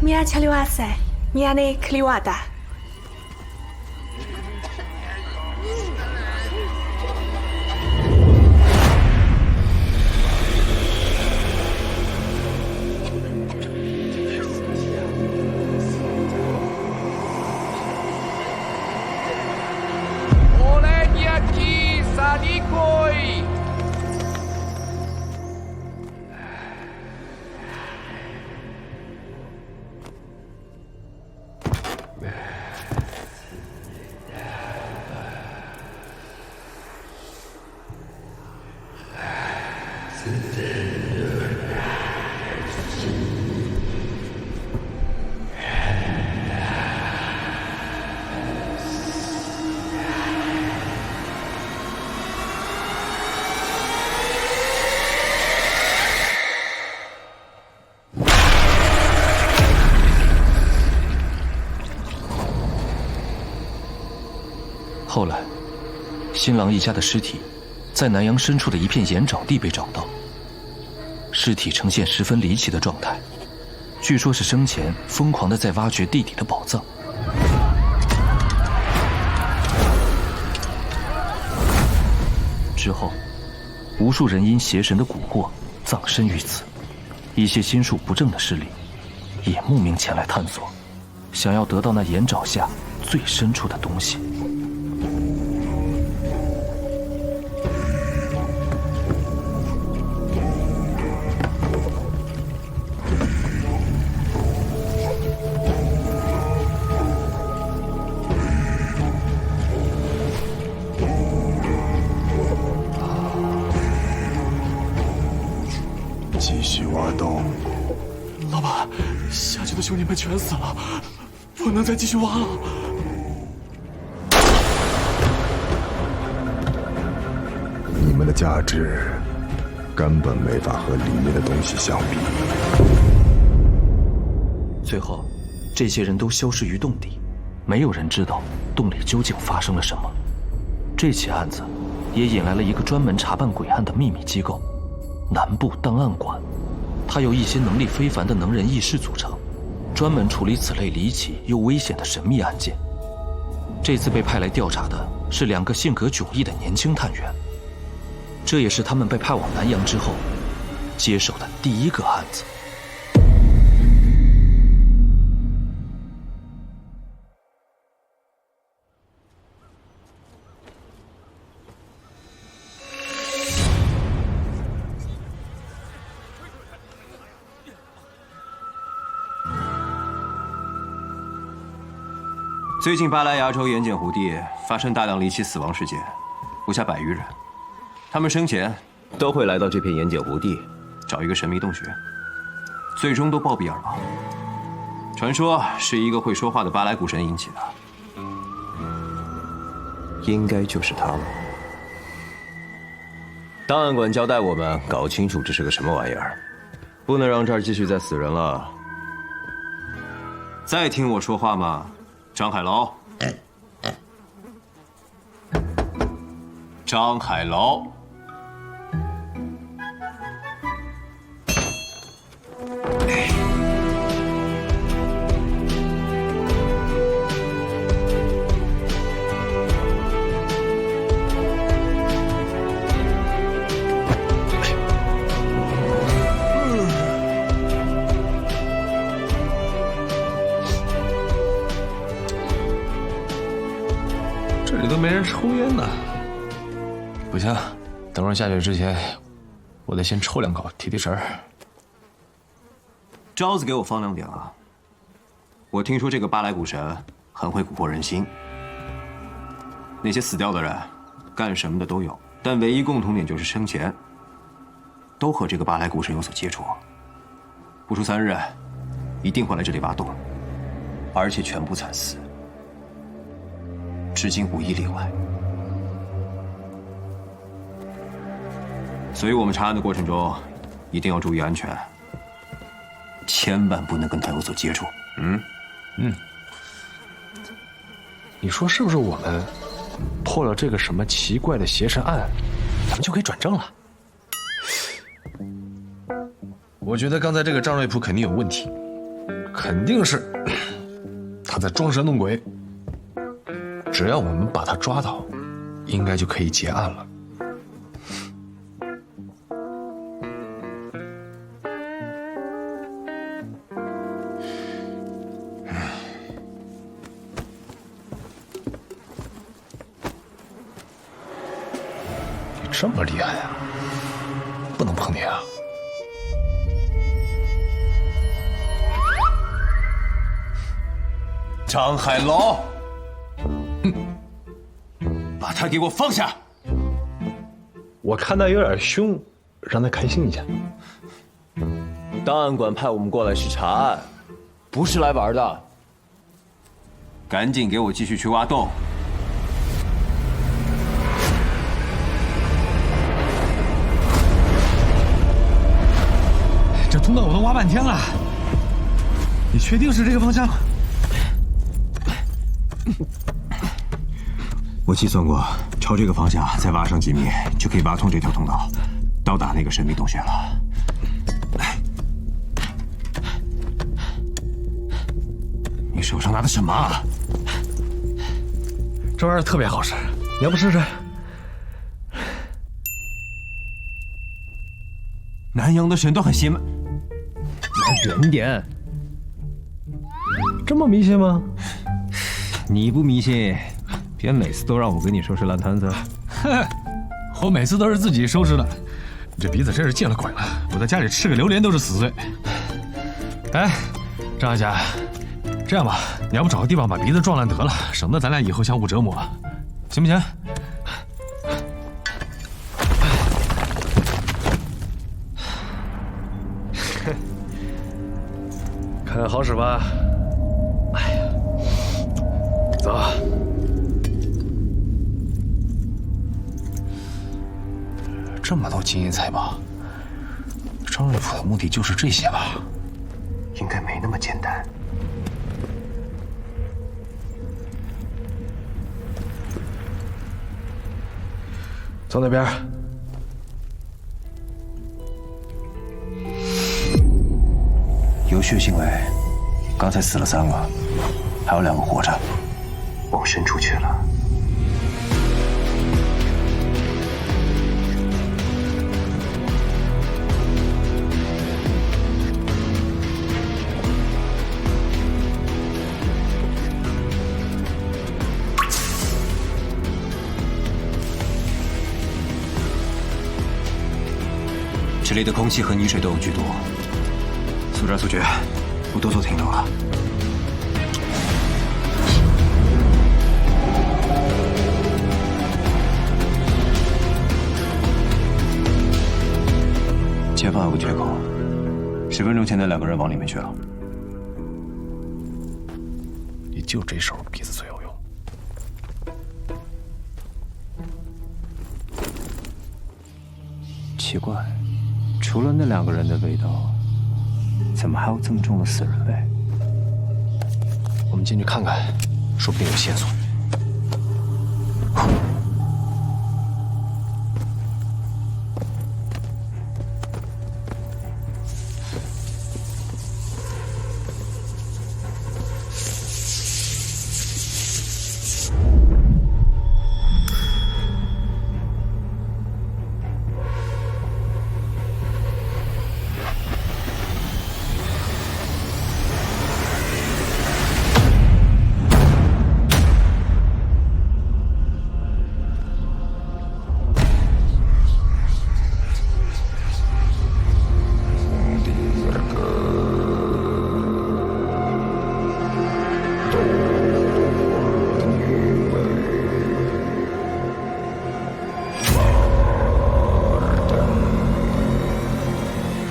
Miachaliwa se, miane kliwada. Oleniaki sanikoi. 后来，新郎一家的尸体在南阳深处的一片盐沼地被找到，尸体呈现十分离奇的状态，据说是生前疯狂地在挖掘地底的宝藏。之后，无数人因邪神的蛊惑葬身于此，一些心术不正的势力也慕名前来探索，想要得到那盐沼下最深处的东西。 继续挖洞。老板，下去的兄弟们全死了，不能再继续挖了。你们的价值根本没法和里面的东西相比。最后，这些人都消失于洞底，没有人知道洞里究竟发生了什么。这起案子也引来了一个专门查办鬼案的秘密机构。 南部档案馆，它由一些能力非凡的能人异士组成，专门处理此类离奇又危险的神秘案件。这次被派来调查的是2个性格迥异的年轻探员，这也是他们被派往南阳之后接手的第1个案子。 最近巴莱牙州盐碱湖地发生大量离奇死亡事件，不下100余人。他们生前都会来到这片盐碱湖地，找一个神秘洞穴，最终都暴毙而亡。传说是一个会说话的巴莱古神引起的，应该就是他了。档案馆交代我们搞清楚这是个什么玩意儿，不能让这儿继续再死人了。再听我说话吗？ 张海楼，张海楼，这里都没人抽烟呢。不行，等会儿下雪之前，我得先抽2口提提神儿。招子给我放亮点啊！我听说这个巴莱古神很会蛊惑人心，那些死掉的人，干什么的都有，但唯一共同点就是生前都和这个巴莱古神有所接触。不出3日，一定会来这里挖洞，而且全部惨死。 至今无一例外，所以我们查案的过程中一定要注意安全，千万不能跟他有所接触。你说是不是我们破了这个什么奇怪的邪神案，咱们就可以转正了。我觉得刚才这个张瑞普肯定有问题，肯定是他在装神弄鬼。只要我们把他抓到，应该就可以结案了。你这么厉害啊，不能碰你啊！张海龙，把他给我放下！我看他有点凶，让他开心一下。档案馆派我们过来是查案，不是来玩的。赶紧给我继续去挖洞！这通道我都挖半天了，你确定是这个方向？我计算过，朝这个方向再挖上几米，就可以挖通这条通道，到达那个神秘洞穴了。你手上拿的什么？这玩意儿特别好使，你要不试试？南洋的神都很邪门。来远点，这么迷信吗？你不迷信，别每次都让我给你收拾烂摊子。哼，我每次都是自己收拾的。你这鼻子真是见了鬼了，我在家里吃个榴莲都是死罪。哎，张阿甲，这样吧，你要不找个地方把鼻子撞烂得了，省得咱俩以后相互折磨，行不行？看好使吧。哎呀，走。这么多金银财宝，张瑞普的目的就是这些吧？应该没那么简单。走那边。有血腥味，刚才死了3个，还有2个活着，往深处去了。这里的空气和泥水都有剧毒，速战速决，不多做停留了。前方有个缺口，10分钟前那2个人往里面去了。你就这手鼻子最有用。奇怪，除了那2个人的味道，怎么还有这么重的死人味？我们进去看看，说不定有线索。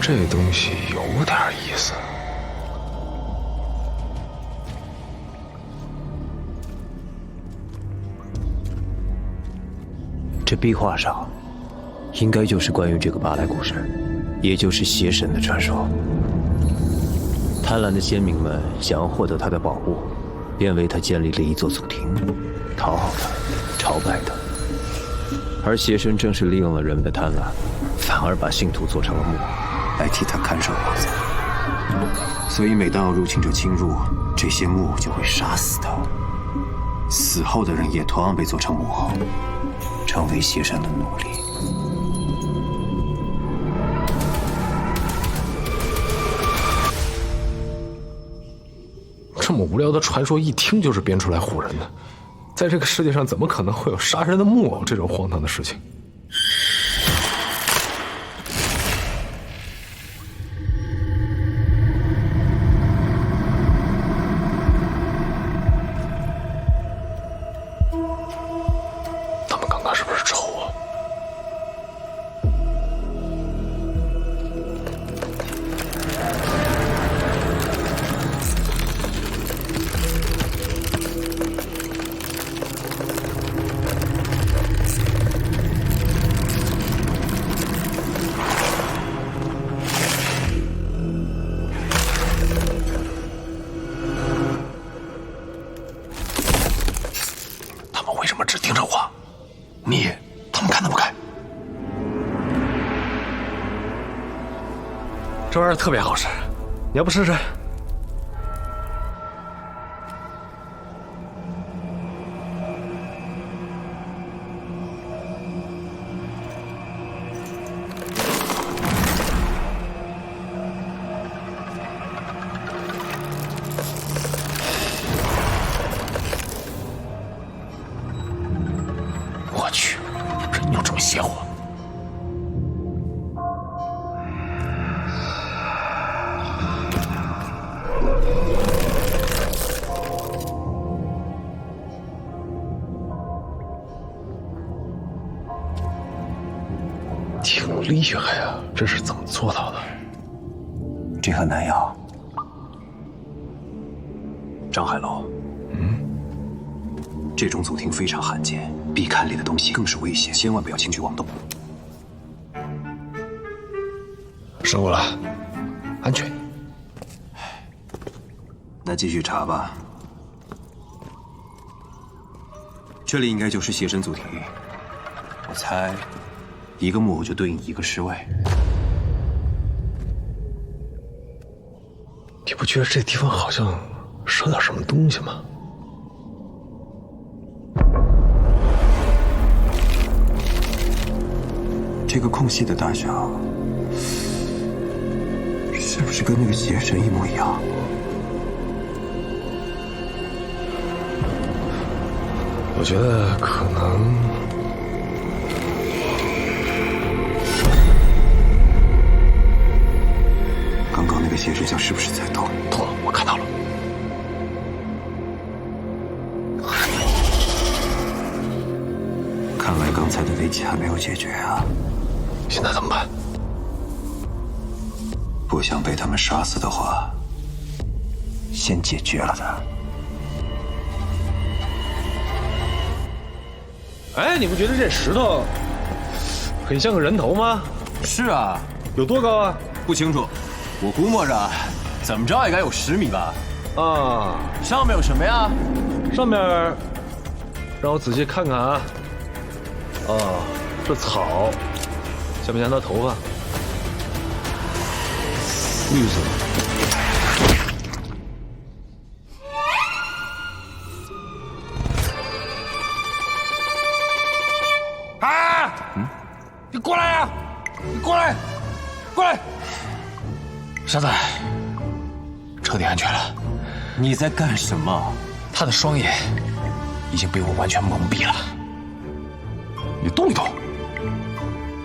这东西有点意思。这壁画上，应该就是关于这个巴莱古神，也就是邪神的传说。贪婪的先民们想要获得他的宝物，便为他建立了一座祖庭，讨好他，朝拜的。而邪神正是利用了人们的贪婪，反而把信徒做成了木偶，来替他看守宝藏。所以每当有入侵者侵入，这些木偶就会杀死他。死后的人也同样被做成木偶，成为邪神的奴隶。这么无聊的传说，一听就是编出来唬人的。在这个世界上，怎么可能会有杀人的木偶这种荒唐的事情？他们刚刚是不是瞅我？为什么只盯着我？他们看都不看。这玩意儿特别好使，你要不试试？我去，人有这么邪乎？挺厉害呀，这是怎么做到的？这很难要。张海楼，这种祖庭非常罕见，壁龛里的东西更是危险，千万不要轻举妄动。生过了，安全。那继续查吧。这里应该就是邪神祖庭，我猜，一个木偶就对应一个尸位。你不觉得这地方好像少点什么东西吗？这个空隙的大小，是不是跟那个邪神一模一样？我觉得可能。刚刚那个邪神像是不是在动？动了，我看到了。看来刚才的危机还没有解决啊！现在怎么办？不想被他们杀死的话，先解决了他。哎，你不觉得这石头很像个人头吗？是啊，有多高啊？不清楚，我估摸着，怎么着也该有10米吧。啊，上面有什么呀？上面，让我仔细看看啊。哦，这草，像不像他头发？绿色的。你过来呀！你过来，过来！沙仔，彻底安全了。你在干什么？他的双眼已经被我完全蒙蔽了。你动一动，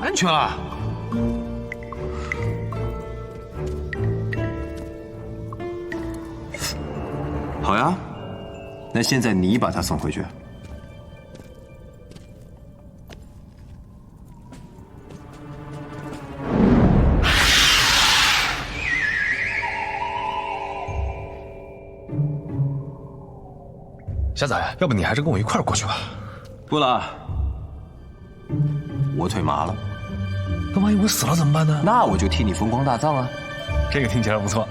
安全了。好呀，那现在你把他送回去。瞎仔，要不你还是跟我一块儿过去吧？不了，我腿麻了。那万一我死了怎么办呢？那我就替你风光大葬啊！这个听起来不错。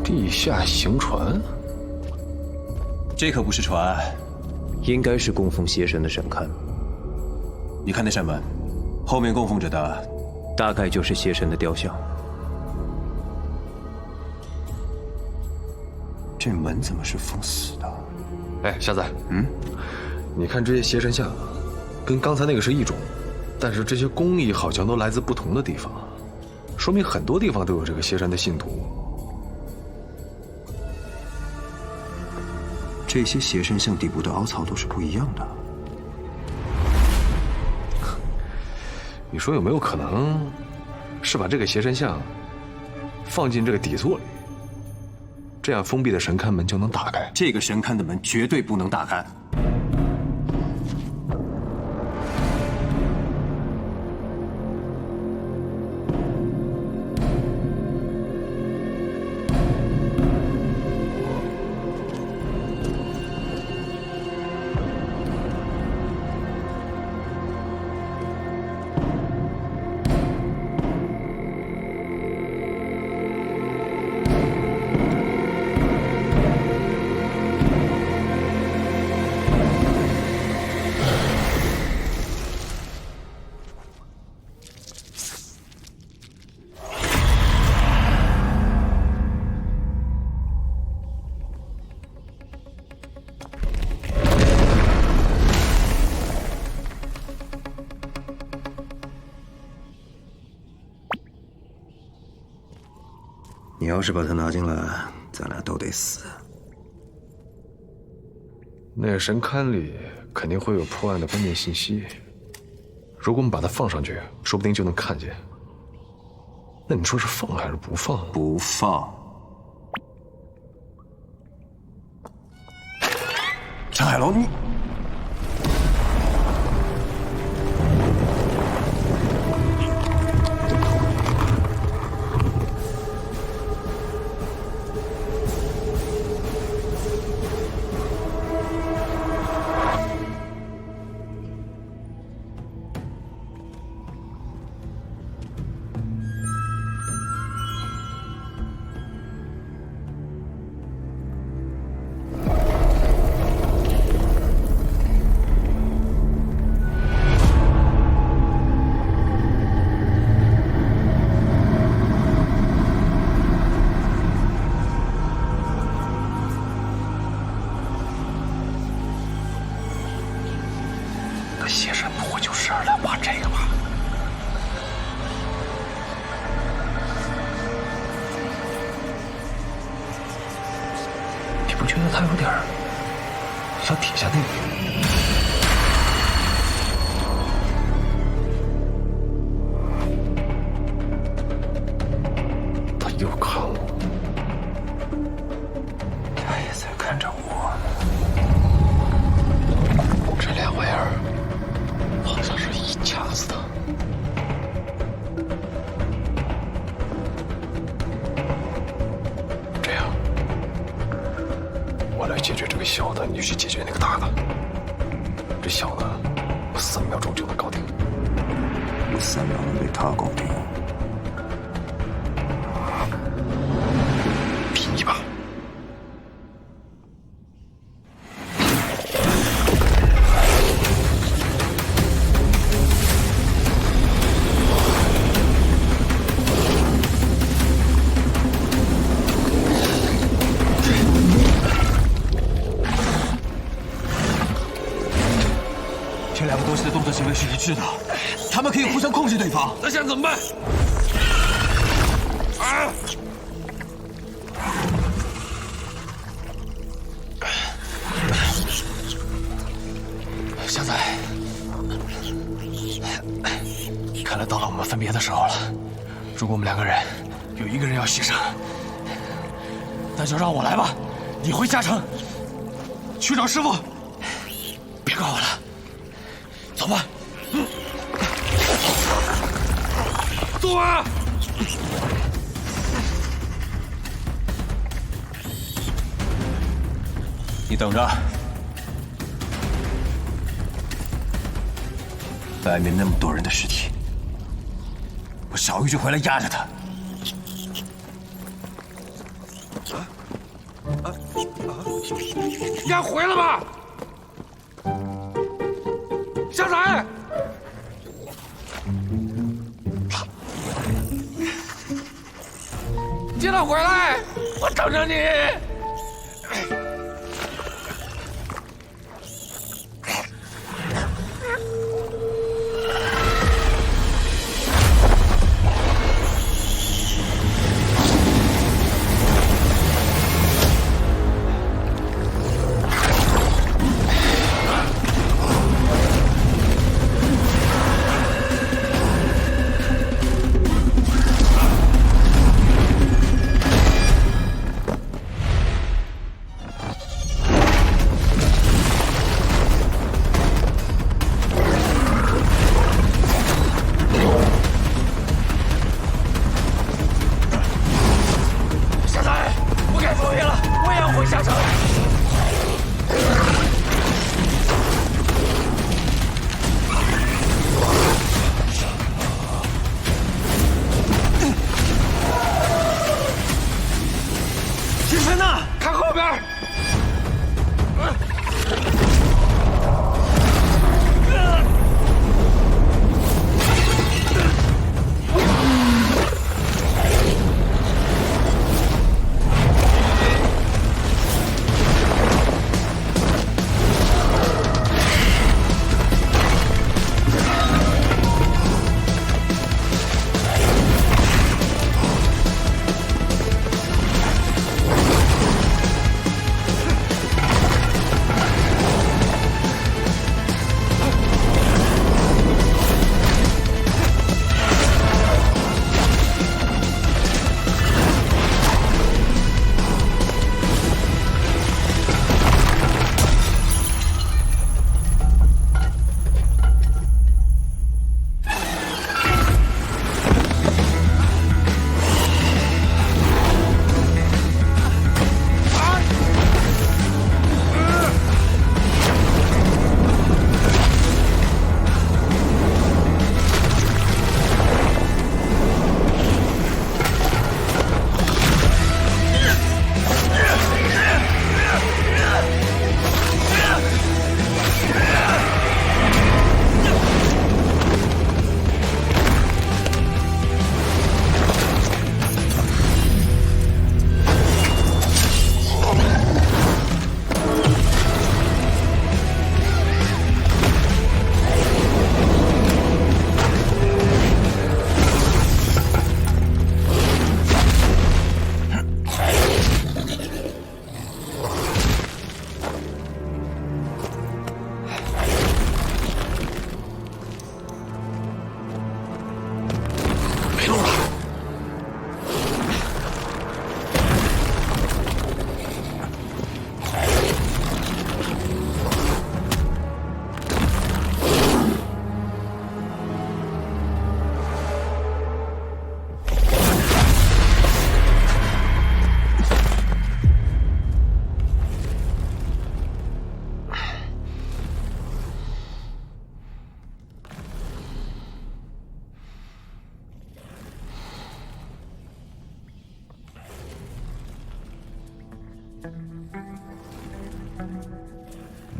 地下行船？这可不是船，应该是供奉邪神的神龛。你看那扇门，后面供奉着的，大概就是邪神的雕像。这门怎么是封死的？哎，瞎子，你看这些邪神像，跟刚才那个是一种，但是这些工艺好像都来自不同的地方，说明很多地方都有这个邪神的信徒。这些邪神像底部的凹槽都是不一样的。你说有没有可能，是把这个邪神像放进这个底座里，这样封闭的神龛门就能打开？这个神龛的门绝对不能打开。你要是把他拿进来，咱俩都得死。那个神龛里肯定会有破案的关键信息，如果我们把它放上去，说不定就能看见。那你说是放还是不放？不放。陈海龙，你。邪神不会就是来挖这个吧？你不觉得他有点像底下那个？他又看我，他也在看着我。这俩玩意儿。好像是一家子的。这样，我来解决这个小的，你去解决那个大的。这小的，我3秒钟就能搞定。我3秒能被他搞定。拼一把。这两个东西的动作行为是一致的，他们可以互相控制对方。那现在怎么办？啊！小仔，看来到了我们分别的时候了。如果我们2个人有1个人要牺牲，那就让我来吧。你回下城去找师傅，别管我了。走吧。走吧。你等着，外面那么多人的尸体，我少一句回来压着他。你还回来吧，小崽！尽量回来，我等着你。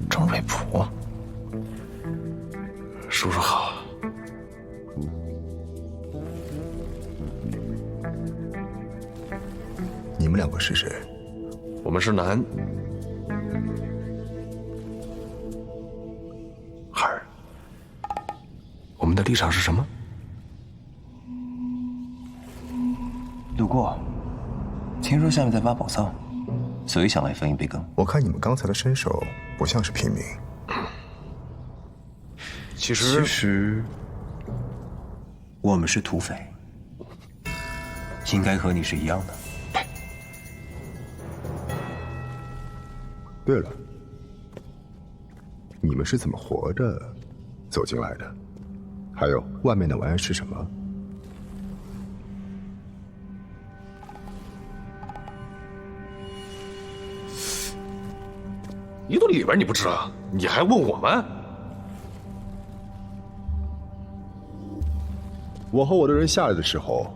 张瑞普，叔叔好。你们两个是谁？我们是南孩儿。我们的立场是什么？路过，听说下面在挖宝藏，所以想来分一杯羹。我看你们刚才的身手不像是平民。其实我们是土匪，应该和你是一样的。对了，你们是怎么活着走进来的？还有，外面的玩意是什么？一度里边你不知道，你还问我们？我和我的人下来的时候，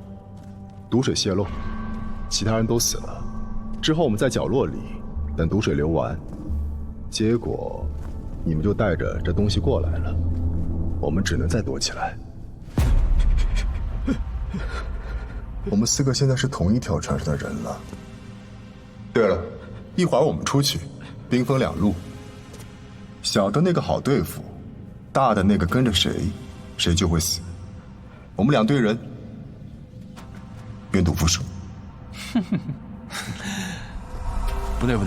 毒水泄漏，其他人都死了。之后我们在角落里等毒水流完，结果你们就带着这东西过来了，我们只能再躲起来。我们4个现在是同一条船上的人了。对了，一会儿我们出去，兵分2路，小的那个好对付，大的那个跟着谁，谁就会死。我们2队人，愿赌服输。不对，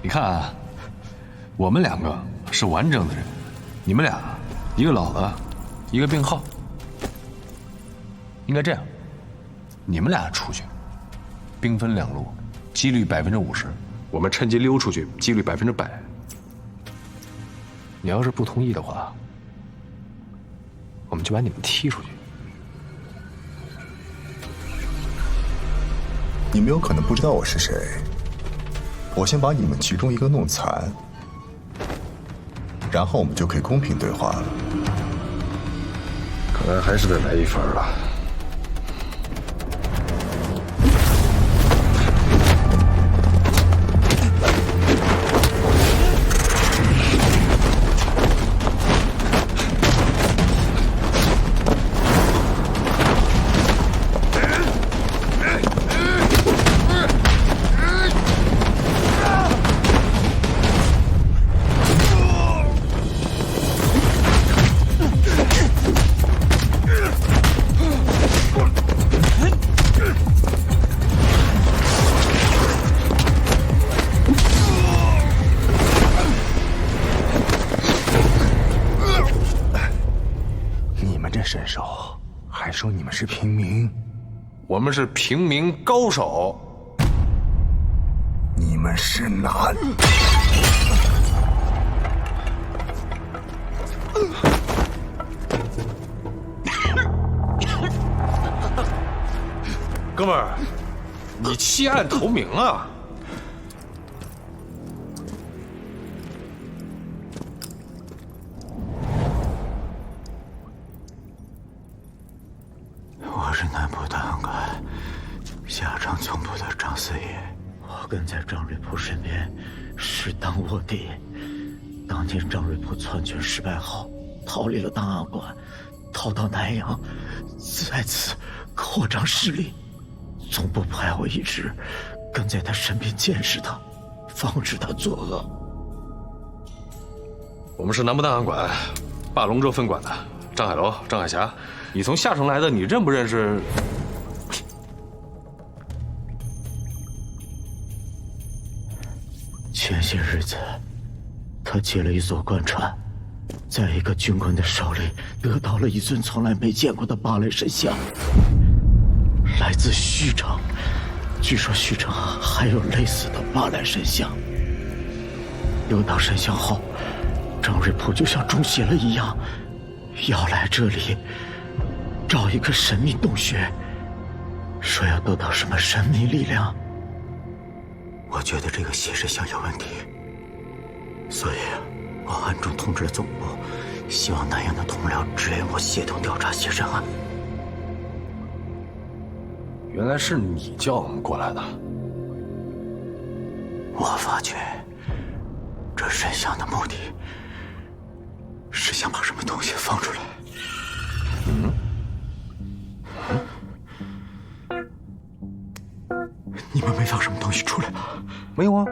你看啊，我们2个是完整的人，你们俩，一个老了，一个病号。应该这样，你们俩出去，兵分2路，几率50%，我们趁机溜出去，几率100%。你要是不同意的话，我们就把你们踢出去。你们有可能不知道我是谁，我先把你们其中一个弄残，然后我们就可以公平对话了。看来还是得来一番了。身手，还说你们是平民？我们是平民高手。你们是男。哥们儿，你弃暗投明啊！我是南部大汉官夏城总部的张四爷，我跟在张瑞普身边，是当卧底。当年张瑞普篡权失败后，逃离了档案馆，逃到南阳，再次扩张势力。总部派我一直跟在他身边监视他，防止他作恶。我们是南部档案馆霸龙州分馆的张海楼、张海霞。你从夏城来的，你认不认识？前些日子，他借了一艘官船，在一个军官的手里得到了一尊从来没见过的芭蕾神像，来自虚城。据说虚城还有类似的芭蕾神像。得到神像后，张瑞普就像中邪了一样，要来这里找一个神秘洞穴，说要得到什么神秘力量。我觉得这个邪神像有问题，所以我暗中通知了总部，希望南阳的同僚支援我协同调查邪神案。原来是你叫我们过来的。我发觉这神像的目的是想把什么东西放出来。你们没放什么东西出来吧？没有啊。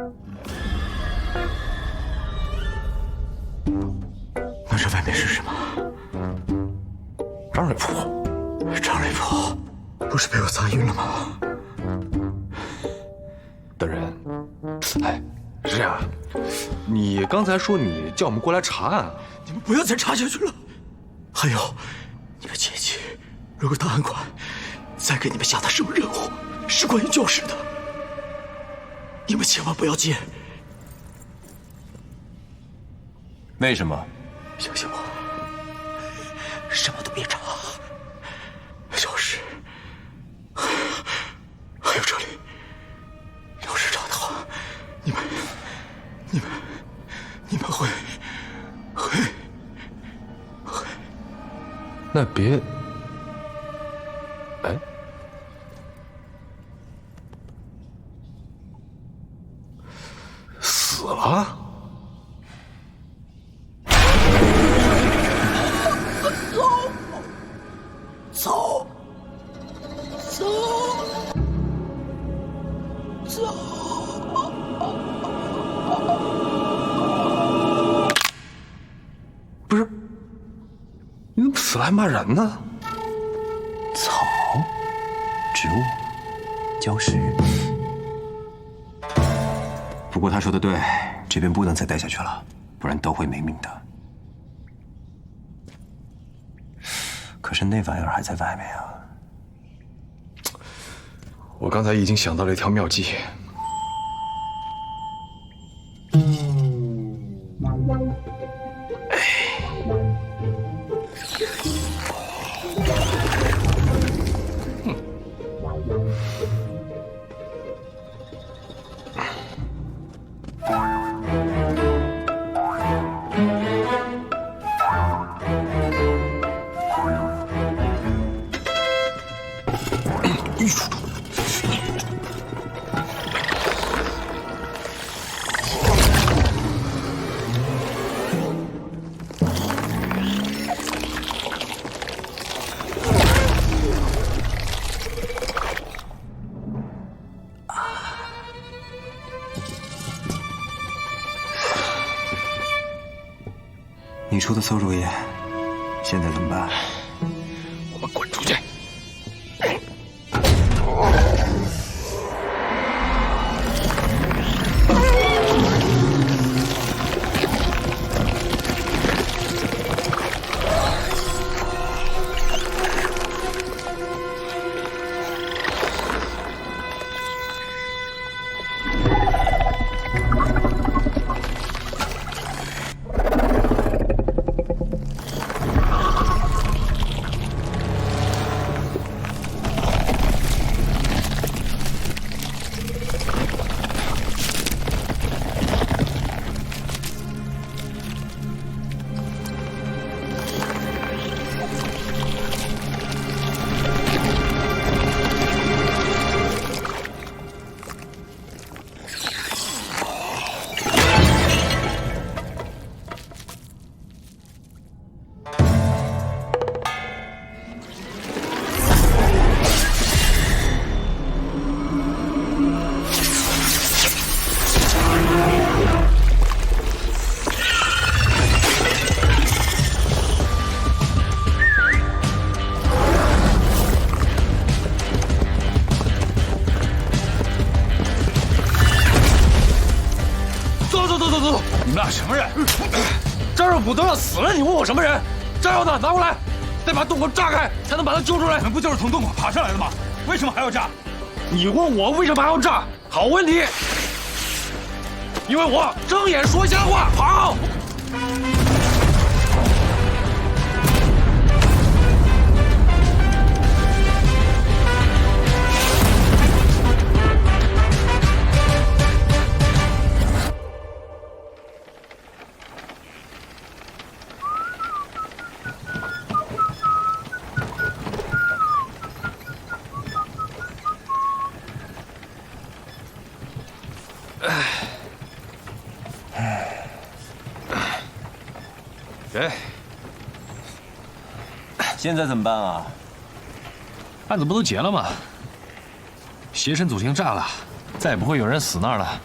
那这外面是什么？张瑞普。张瑞普不是被我砸晕了吗？大人，哎，是这样，你刚才说你叫我们过来查案啊？你们不要再查下去了。还有，你们切记，如果档案馆再给你们下达什么任务，是关于教室的，你们千万不要接。为什么？相信我，什么都别查。教室，还有这里，要是查的话，你们会。那别，哎，不是，你怎么死了还骂人呢？草，植物，礁石。不过他说的对，这边不能再待下去了，不然都会没命的。可是那玩意儿还在外面啊！我刚才已经想到了一条妙计。你出的馊主意，现在怎么办？我们滚出去！你们俩什么人？张肉甫都要死了，你问我什么人？炸药呢？拿过来，得把洞口炸开，才能把他救出来。你们不就是从洞口爬上来的吗？为什么还要炸？你问我为什么还要炸？好问题。因为我睁眼说瞎话。好。哎，现在怎么办啊？案子不都结了吗？邪神祖庭炸了，再也不会有人死那儿了。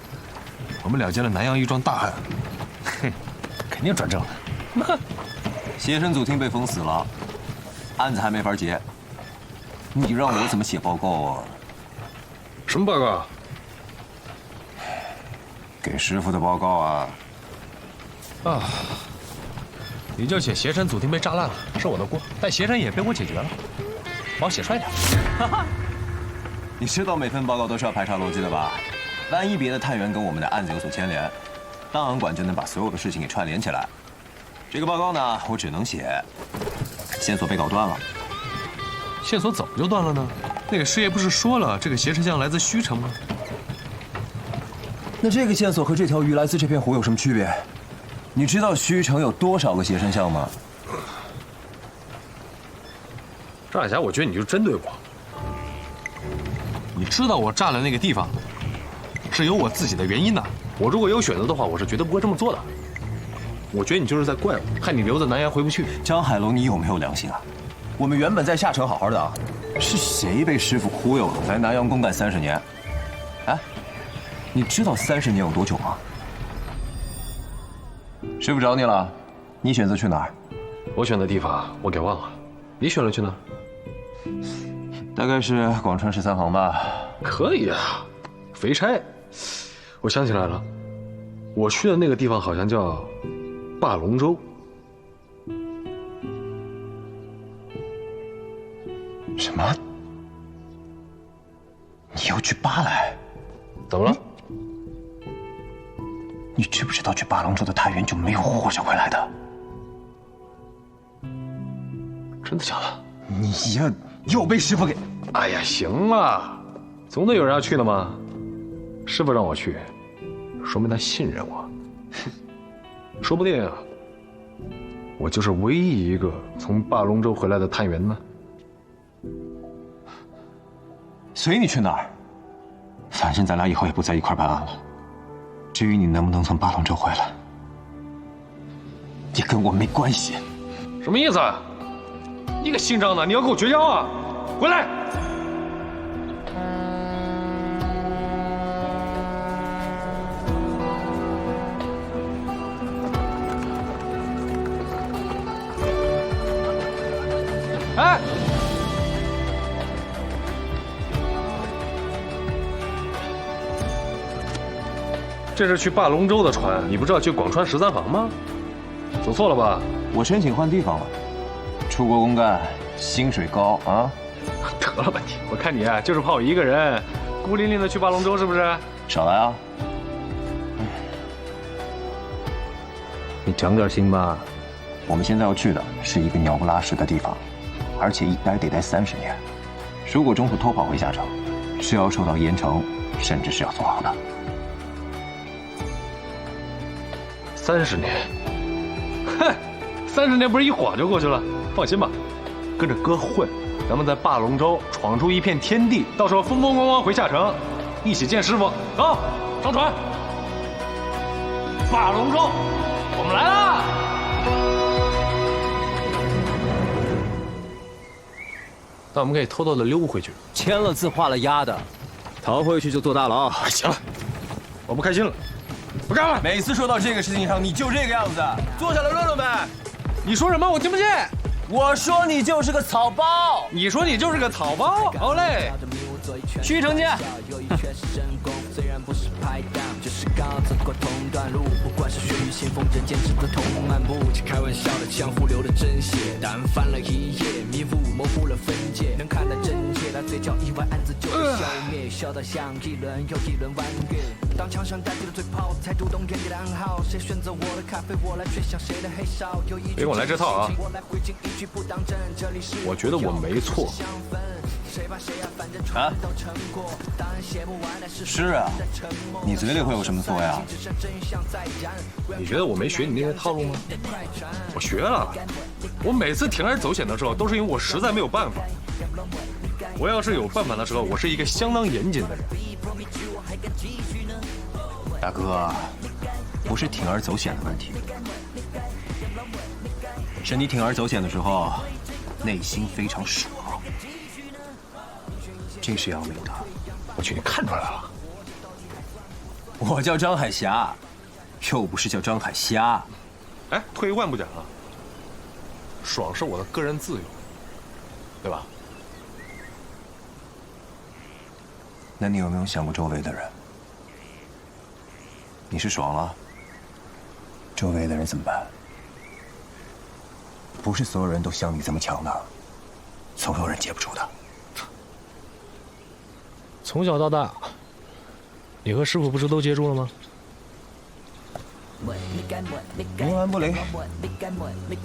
我们了结了南阳一桩大案，嘿，肯定转正了。邪神祖庭被封死了，案子还没法结，你让我怎么写报告啊？什么报告？给师傅的报告啊。啊。你就写邪神祖庭被炸烂了，是我的锅，但邪神也被我解决了，往写帅点。你知道每份报告都是要排查逻辑的吧？万一别的探员跟我们的案子有所牵连，档案馆就能把所有的事情给串联起来。这个报告呢，我只能写线索被搞断了。线索怎么就断了呢？那个师爷不是说了，这个邪神像来自虚城吗？那这个线索和这条鱼来自这片湖有什么区别？你知道虚城有多少个邪神像吗？张海霞，我觉得你就针对我。你知道我炸了那个地方，是有我自己的原因的。我如果有选择的话，我是绝对不会这么做的。我觉得你就是在怪我，害你留在南阳回不去。张海龙，你有没有良心啊？我们原本在下城好好的啊，是谁被师傅忽悠了，来南阳公干30年？哎，你知道30年有多久吗？师傅找你了，你选择去哪儿？我选的地方我给忘了，你选了去哪儿？大概是广川13行吧。可以啊，肥差。我想起来了，我去的那个地方好像叫霸龙洲。什么？你要去巴莱？怎么了？你知不知道去霸龙洲的探员就没有活着回来的？真的假的？你又被师傅给……哎呀，行了，总得有人要去的嘛。师傅让我去，说明他信任我。说不定啊，我就是唯一一个从霸龙洲回来的探员呢。随你去哪儿，反正咱俩以后也不在一块办案了。至于你能不能从霸龙洲回来，也跟我没关系。什么意思？你个姓张的，你要跟我绝交啊？回来！哎！这是去霸龙洲的船，你不知道去广川13行吗？走错了吧？我申请换地方了，出国公干，薪水高啊！得了吧你！我看你啊，就是怕我一个人孤零零的去霸龙洲，是不是？少来啊！你长点心吧。我们现在要去的是一个鸟不拉屎的地方，而且一待得待30年。如果中途偷跑回下城，是要受到严惩，甚至是要坐牢的。30年，哼，30年不是一晃就过去了。放心吧，跟着哥混，咱们在霸龙洲闯出一片天地，到时候风风光光回下城，一起见师傅。走，上船。霸龙洲，我们来啦！那我们可以偷偷的溜回去。签了字画了押的，逃回去就坐大牢。行了，我不开心了。不干了！每次说到这个事情上，你就这个样子。坐下来论论呗。你说什么？我听不见。我说你就是个草包。你说你就是个草包。好嘞，去城见。虽然不是拍档，就是刚好走过同段路。不管是血雨腥风，人间值得同漫步。且开玩笑的相互流的真血，但翻了一夜，迷雾模糊了分界。能看得真切，他嘴角意外暗自就被消灭，笑得像一轮又一轮弯月。当枪声代替了嘴炮，才读懂原地的暗号。谁选择我的咖啡，我来吹响谁的黑哨。别跟我来这套啊！我觉得我没错。啊？是啊，你嘴里会有什么错呀？你觉得我没学你那些套路吗？我学了，我每次铤而走险的时候，都是因为我实在没有办法。我要是有办法的时候，我是一个相当严谨的人。大哥，不是铤而走险的问题，是你铤而走险的时候，内心非常爽。这是要命的。我去，你看出来了？我叫张海霞，又不是叫张海虾。哎，退一万步讲啊，爽是我的个人自由，对吧？那你有没有想过周围的人？你是爽了，周围的人怎么办？不是所有人都像你这么强的，总有人接不住的。从小到大，你和师傅不是都接住了吗？冥顽不灵，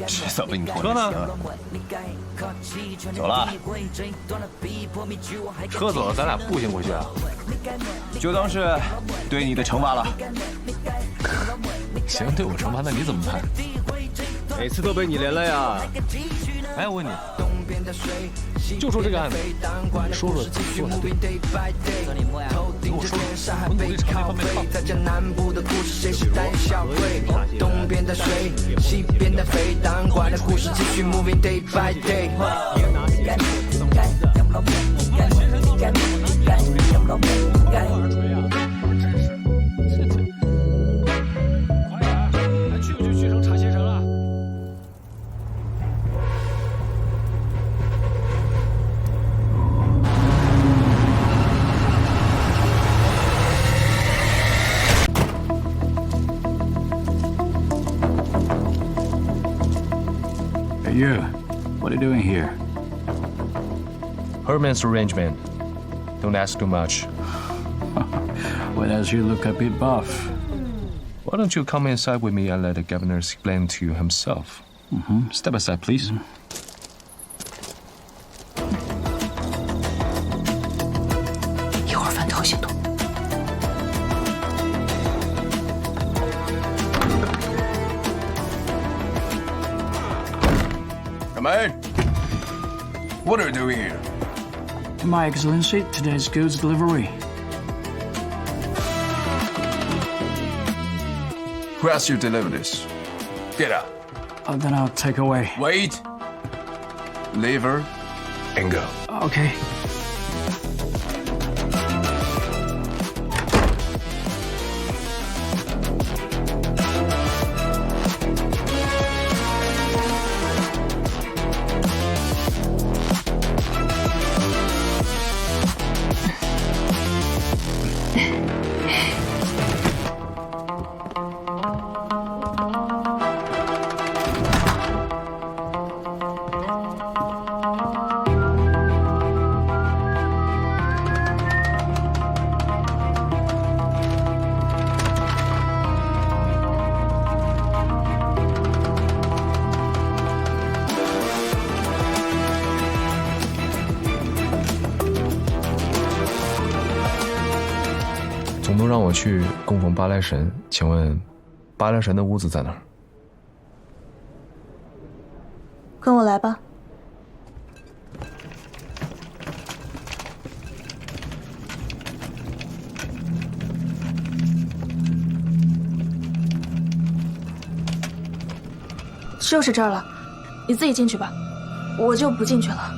迟早被你拖车呢？走了。车走了，咱俩步行回去啊？就当是对你的惩罚了。行，对我惩罚，那你怎么办？每次都被你连累啊！哎，我问你，就说这个案子，你说说怎么做才对？跟我说，我努力朝那方面靠。在江南部的故事，谁是胆小鬼？东边的水，西边的飞，当官的故事继续 moving day by day。Herman's arrangement. Don't ask too much. Well, as you look a bit buff. Why don't you come inside with me and let the governor explain to you himself? Step aside, please. Come in. What are you doing here? My Excellency, today's goods delivery. Who asked you to deliver this? Get out. Then I'll take away. Wait. Leave her and go. Okay.总督让我去供奉巴莱神，请问巴莱神的屋子在哪儿？跟我来吧。就是这儿了，你自己进去吧，我就不进去了。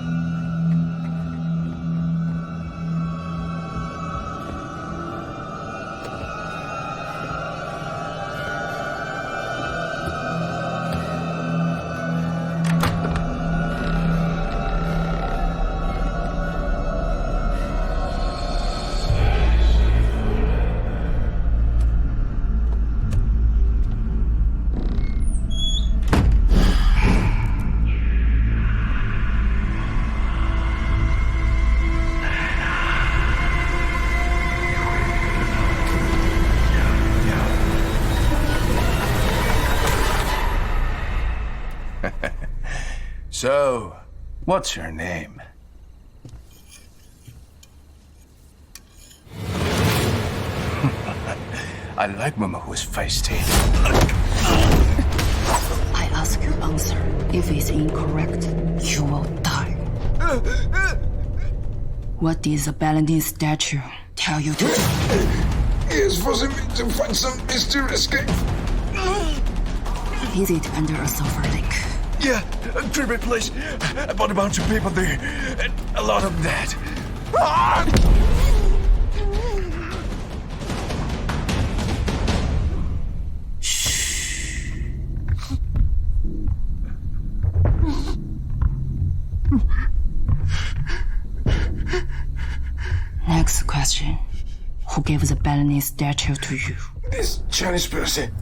So, what's your name? I like Mama who's feisty. I ask you answer. If it's incorrect, you will die. What did the Paladin statue tell you to do? It's forcing me to find some mysterious escape. Is it under a sulfur lake? Yeah, a creepy place. I bought a bunch of people there, and a lot of that. Next question. Who gave the Balinese statue to you? This Chinese person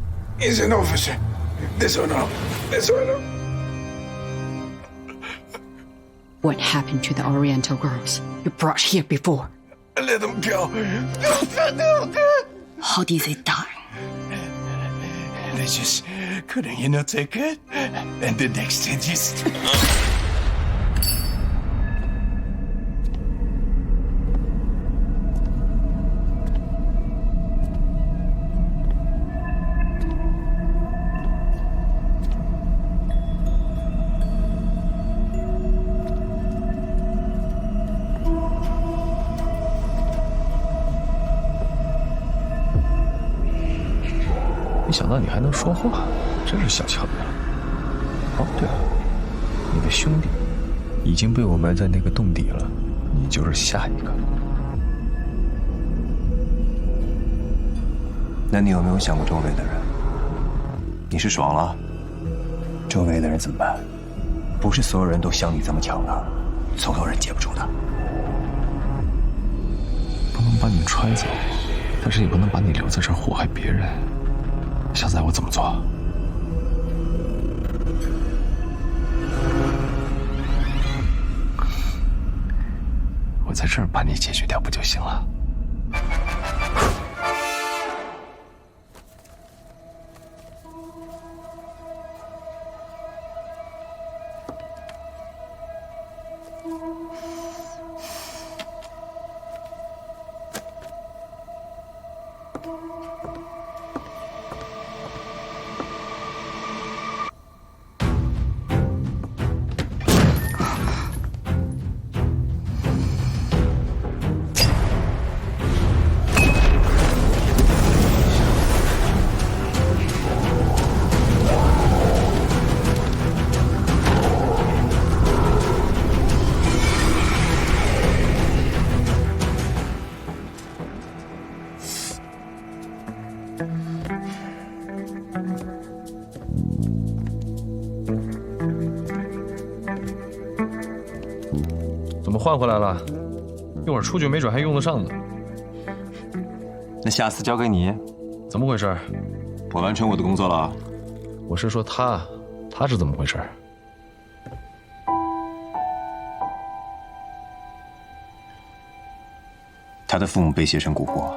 is an officer. This or no? This or no? What happened to the Oriental girls you brought here before? I let them go. How did they die? They just couldn't, take it. And the next thing just... 没想到你还能说话，真是小瞧你了。哦，对了，你的兄弟已经被我埋在那个洞底了，你就是下一个。那你有没有想过周围的人？你是爽了，周围的人怎么办？不是所有人都像你这么强的，总有人接不住的。不能把你踹走，但是也不能把你留在这儿祸害别人。 现在我怎么做？在这儿把你解决掉不就行了？怎么换回来了？一会儿出去没准还用得上呢。那下次交给你。怎么回事？我完成我的工作了。我是说他是怎么回事？他的父母被邪神蛊惑，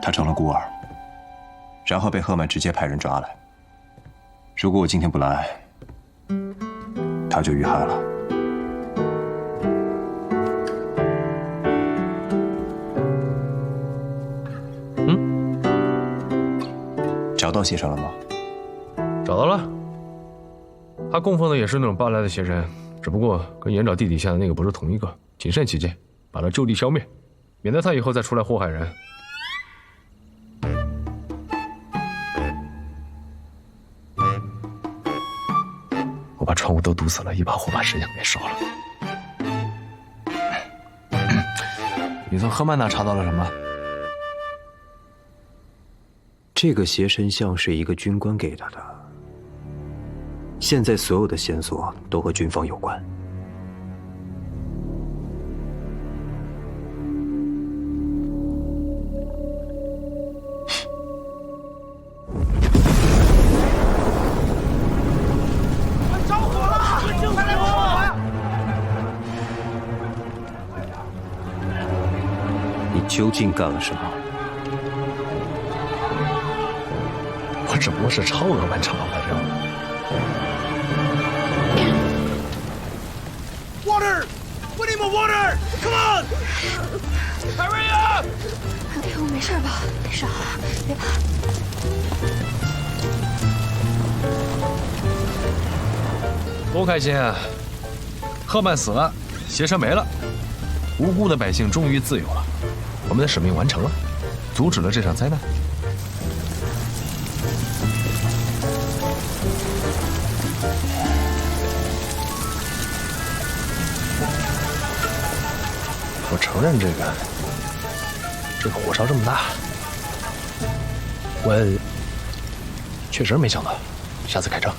他成了孤儿，然后被赫曼直接派人抓来。如果我今天不来，他就遇害了。找到邪神了吗？找到了。他供奉的也是那种巴莱的邪神，只不过跟岩沼地底下的那个不是同一个。谨慎起见，把他就地消灭，免得他以后再出来祸害人。我把窗户都堵死了，一把火把神像给烧了。你从赫曼那查到了什么？这个邪神像是一个军官给他的，现在所有的线索都和军方有关。着火了！快来帮我！你究竟干了什么？我只不过是超额完成了我的任务。Water! We need more water! Come on! Hurry up! 哎呦，没事吧？没事啊，别怕。多开心啊！赫曼死了，邪神没了，无辜的百姓终于自由了。我们的使命完成了，阻止了这场灾难。我承认这个火烧这么大，我确实没想到下次改正。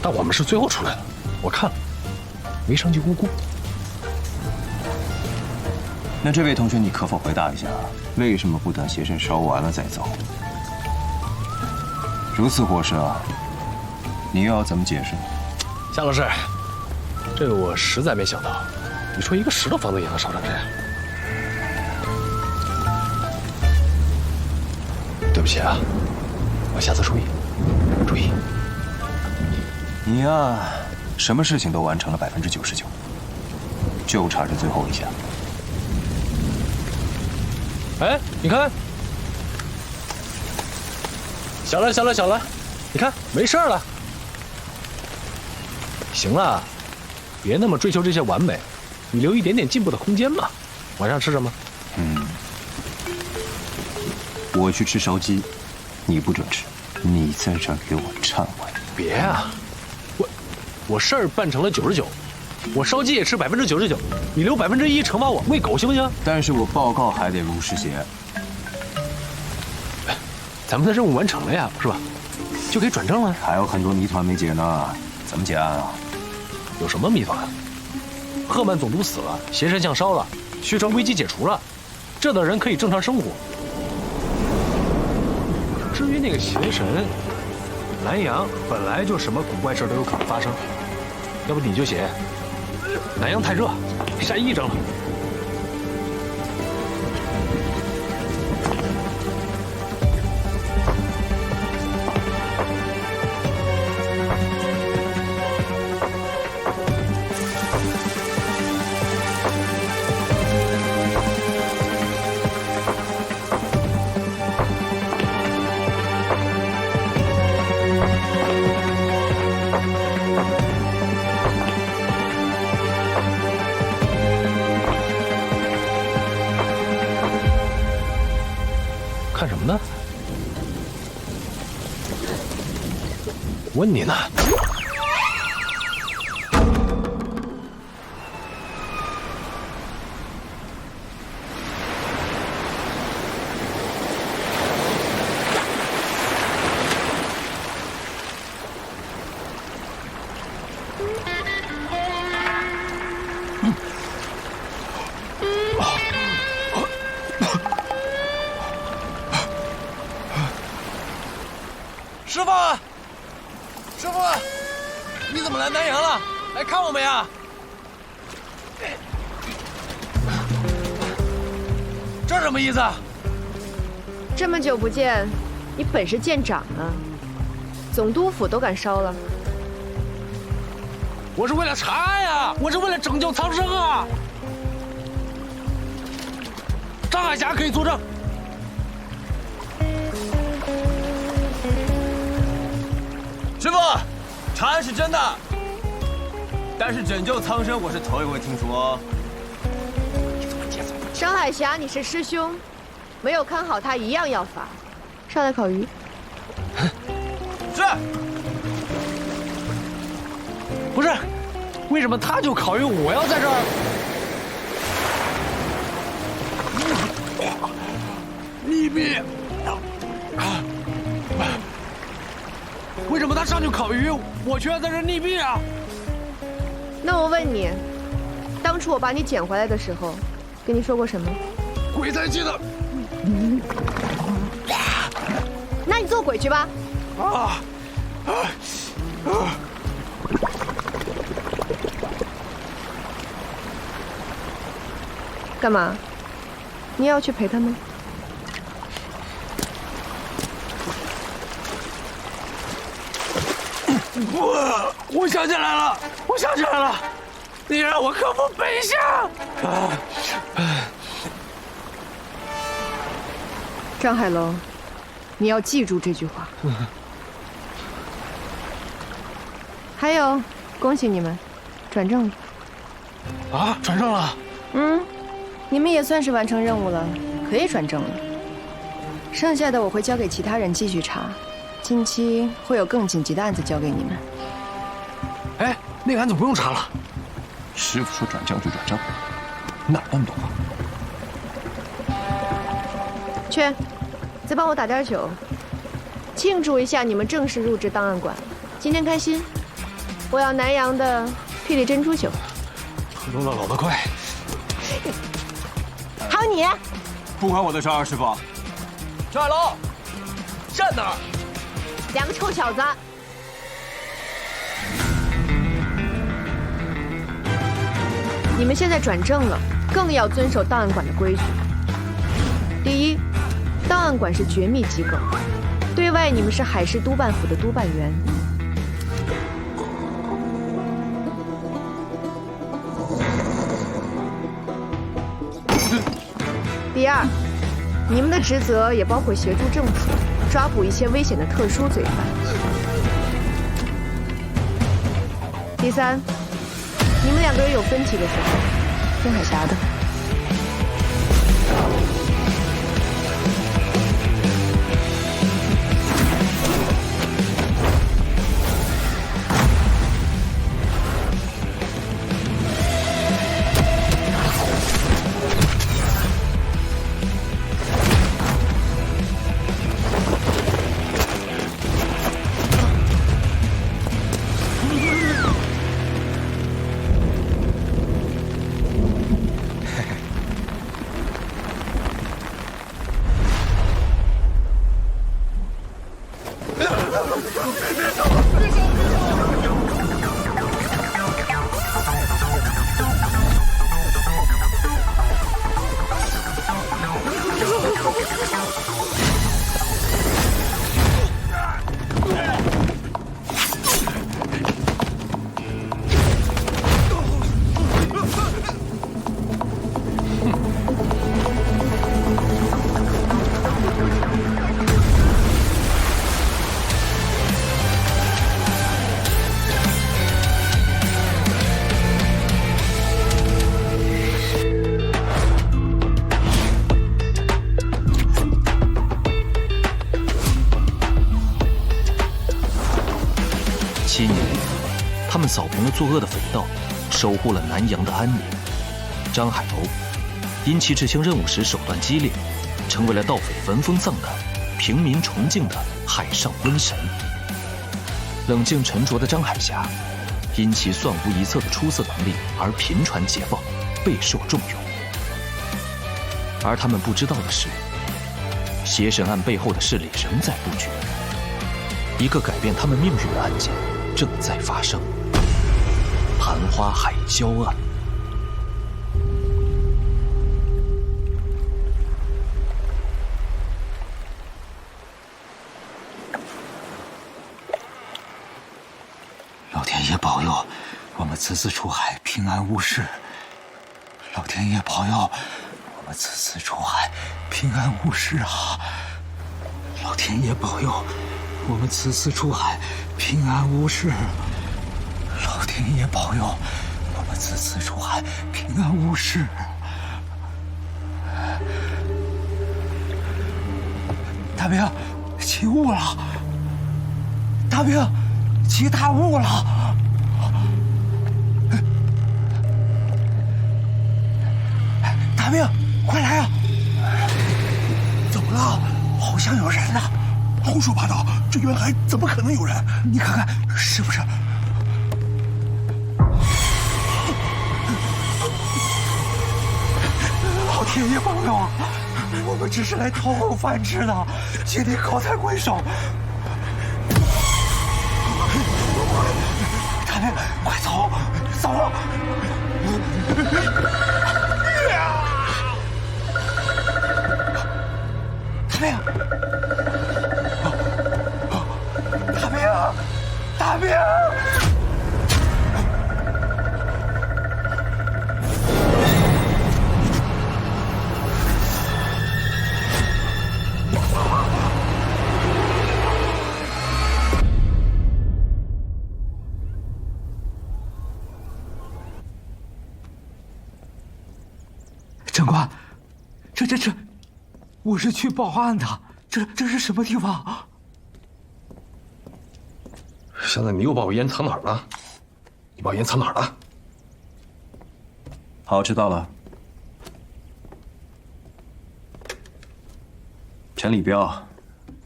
但我们是最后出来的，我看了，没伤及无辜。那这位同学，你可否回答一下，为什么不等邪神烧完了再走？如此火势，你又要怎么解释？夏老师，这个我实在没想到。你说一个石头房子也能烧成这样？对不起啊，我下次注意。注意。你呀，什么事情都完成了99%，就差这最后一下。哎，你看，小了，你看没事了。行了，别那么追求这些完美。你留一点点进步的空间嘛。晚上吃什么？我去吃烧鸡，你不准吃。你在这儿给我忏悔。别啊，我事儿办成了99%，我烧鸡也吃99%，你留1%惩罚我喂狗行不行？但是我报告还得如实写。咱们的任务完成了呀，是吧？就可以转正了。还有很多谜团没解呢，怎么结案啊？有什么谜团？赫曼总督死了，邪神像烧了，虚城危机解除了，这的人可以正常生活。至于那个邪神，南阳本来就什么古怪事都有可能发生，要不你就写南阳太热，善癔症了。看什么呢？问你呢。师傅，师傅，你怎么来南阳了？来看我们呀？这什么意思？这么久不见，你本事见长了，总督府都敢烧了。我是为了查案呀，我是为了拯救苍生啊！张海霞可以作证。师傅，查案是真的，但是拯救苍生我是头一回听说。张海霞，你是师兄，没有看好他一样要罚。上来烤鱼。是。不是，为什么他就烤鱼，我要在这儿？逆毙！为什么他上去烤鱼，我却要在这溺毙啊？那我问你，当初我把你捡回来的时候，跟你说过什么？鬼才记得。那你做鬼去吧。干嘛？你也要去陪他吗？我想起来了，我想起来了，你让我克服本相。张海龙，你要记住这句话。还有，恭喜你们，转正了。啊，转正了。你们也算是完成任务了，可以转正了。剩下的我会交给其他人继续查，近期会有更紧急的案子交给你们。哎，那个案子不用查了。师傅说转正就转正，哪那么多话？去，再帮我打点酒，庆祝一下你们正式入职档案馆。今天开心，我要南阳的霹雳珍珠酒。河东的老得快。还有你，不关我的事儿，师傅。张海龙，站那儿！两个臭小子！你们现在转正了，更要遵守档案馆的规矩。第一，档案馆是绝密机构，对外你们是海事督办府的督办员。第二，你们的职责也包括协助政府抓捕一些危险的特殊罪犯。第三，你们两个人有分歧的时候，听海峡的。扫平了作恶的匪盗，守护了南洋的安宁。张海鸥因其执行任务时手段激烈，成为了盗匪闻风丧胆、平民崇敬的海上瘟神。冷静沉着的张海霞，因其算无一策的出色能力而频传捷报，备受重用。而他们不知道的是，邪神案背后的势力仍在布局，一个改变他们命运的案件正在发生——盘花海礁案。老天爷保佑，我们此次出海平安无事。老天爷保佑，我们此次出海平安无事啊！老天爷保佑，我们此次出海平安无事。老天爷保佑，我们此次出海平安无事。大兵，起雾了！大兵，起大雾了！大兵，快来啊！怎么了？好像有人呢！胡说八道，这远海怎么可能有人？你看看，是不是？老天爷保佑啊！我们只是来讨口饭吃的，请你高抬贵手。大兵，快走，走！大兵，大兵，大兵！长官，这，我是去报案的。这是什么地方？现在你又把我烟藏哪儿了？你把烟藏哪儿了？好，知道了。陈礼彪，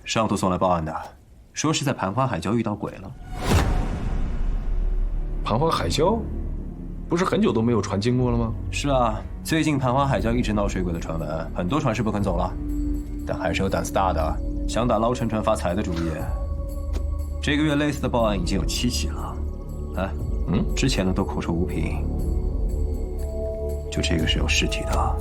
上头送来报案的，说是在盘花海礁遇到鬼了。盘花海礁，不是很久都没有船经过了吗？是啊，最近盘花海礁一直闹水鬼的传闻，很多船是不肯走了，但还是有胆子大的想打捞沉船发财的主意。这个月类似的报案已经有7起了，之前的都口臭无凭，就这个是有尸体的。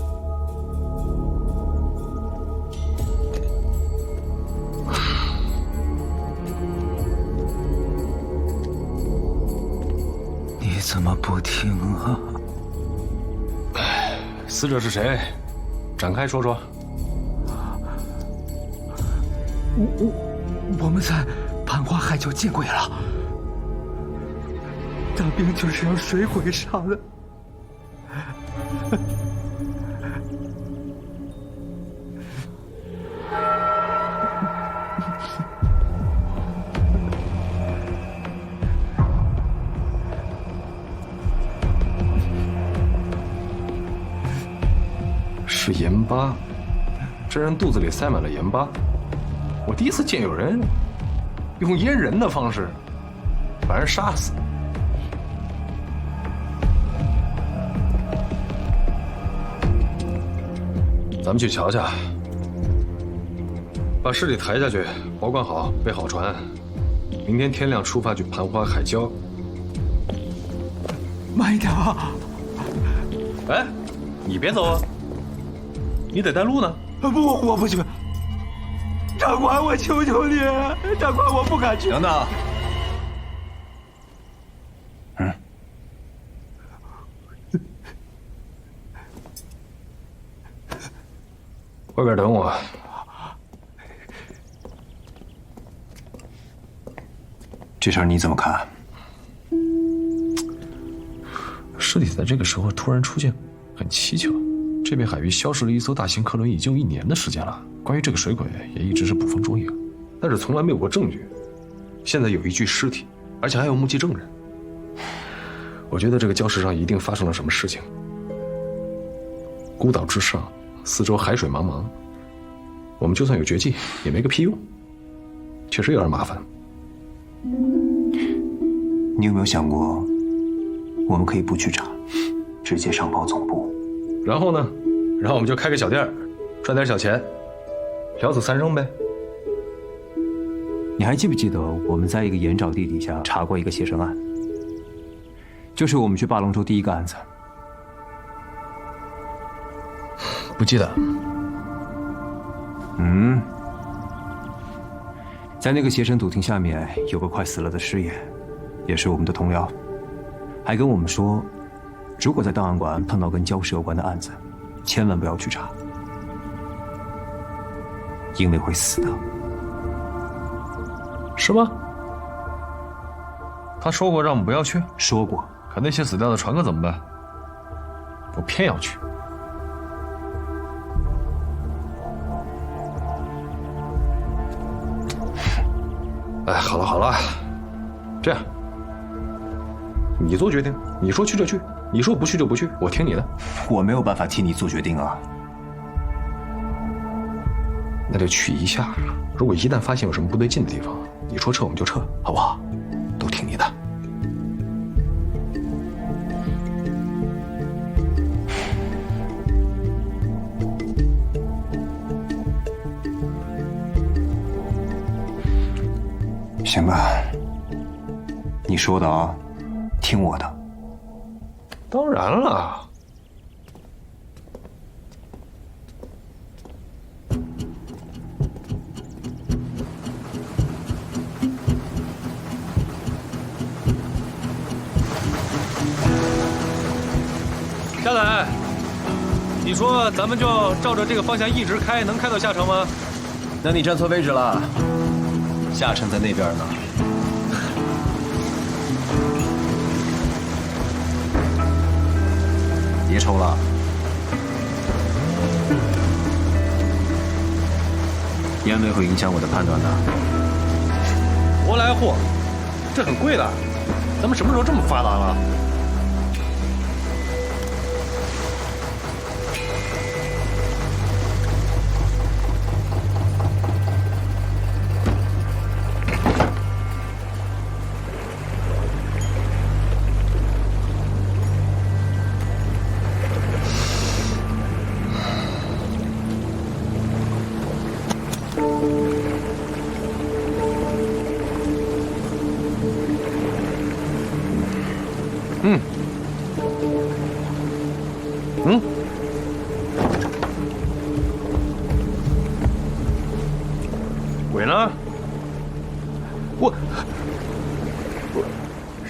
你怎么不听啊？死者是谁？展开说说。我们在盘花海礁见鬼了，大兵就是让水鬼杀的。是盐巴，这人肚子里塞满了盐巴。我第一次见有人用阉人的方式把人杀死。咱们去瞧瞧，把尸体抬下去，保管好，备好船，明天天亮出发去盘花海礁。慢一点啊！哎，你别走啊！你得带路呢。不，我不去。长官，我求求你，长官，我不敢去。等等。外边等我。这事儿你怎么看？尸体在这个时候突然出现，很蹊跷。这片海域消失了一艘大型客轮已经有1年的时间了。关于这个水鬼，也一直是捕风捉影，但是从来没有过证据。现在有一具尸体，而且还有目击证人。我觉得这个礁石上一定发生了什么事情。孤岛之上，四周海水茫茫，我们就算有绝技，也没个屁用，确实有点麻烦。你有没有想过，我们可以不去查，直接上报总部？然后呢？然后我们就开个小店，赚点小钱，了此三生呗。你还记不记得我们在一个盐沼地底下查过一个邪神案？就是我们去霸龙洲第一个案子。不记得。在那个邪神赌亭下面有个快死了的师爷，也是我们的同僚，还跟我们说，如果在档案馆碰到跟礁石有关的案子，千万不要去查，因为会死的。是吗？他说过让我们不要去？说过。可那些死掉的船客怎么办？我偏要去。哎，好了好了，这样，你做决定，你说去就去，你说不去就不去，我听你的。我没有办法替你做决定啊。那就去一下，如果一旦发现有什么不对劲的地方，你说撤我们就撤，好不好？都听你的。行吧，你说的啊，听我的。当然了。夏仔，你说咱们就照着这个方向一直开，能开到下城吗？那你站错位置了，下城在那边呢。别抽了，烟味会影响我的判断的。舶来货，这很贵的，咱们什么时候这么发达了？鬼呢？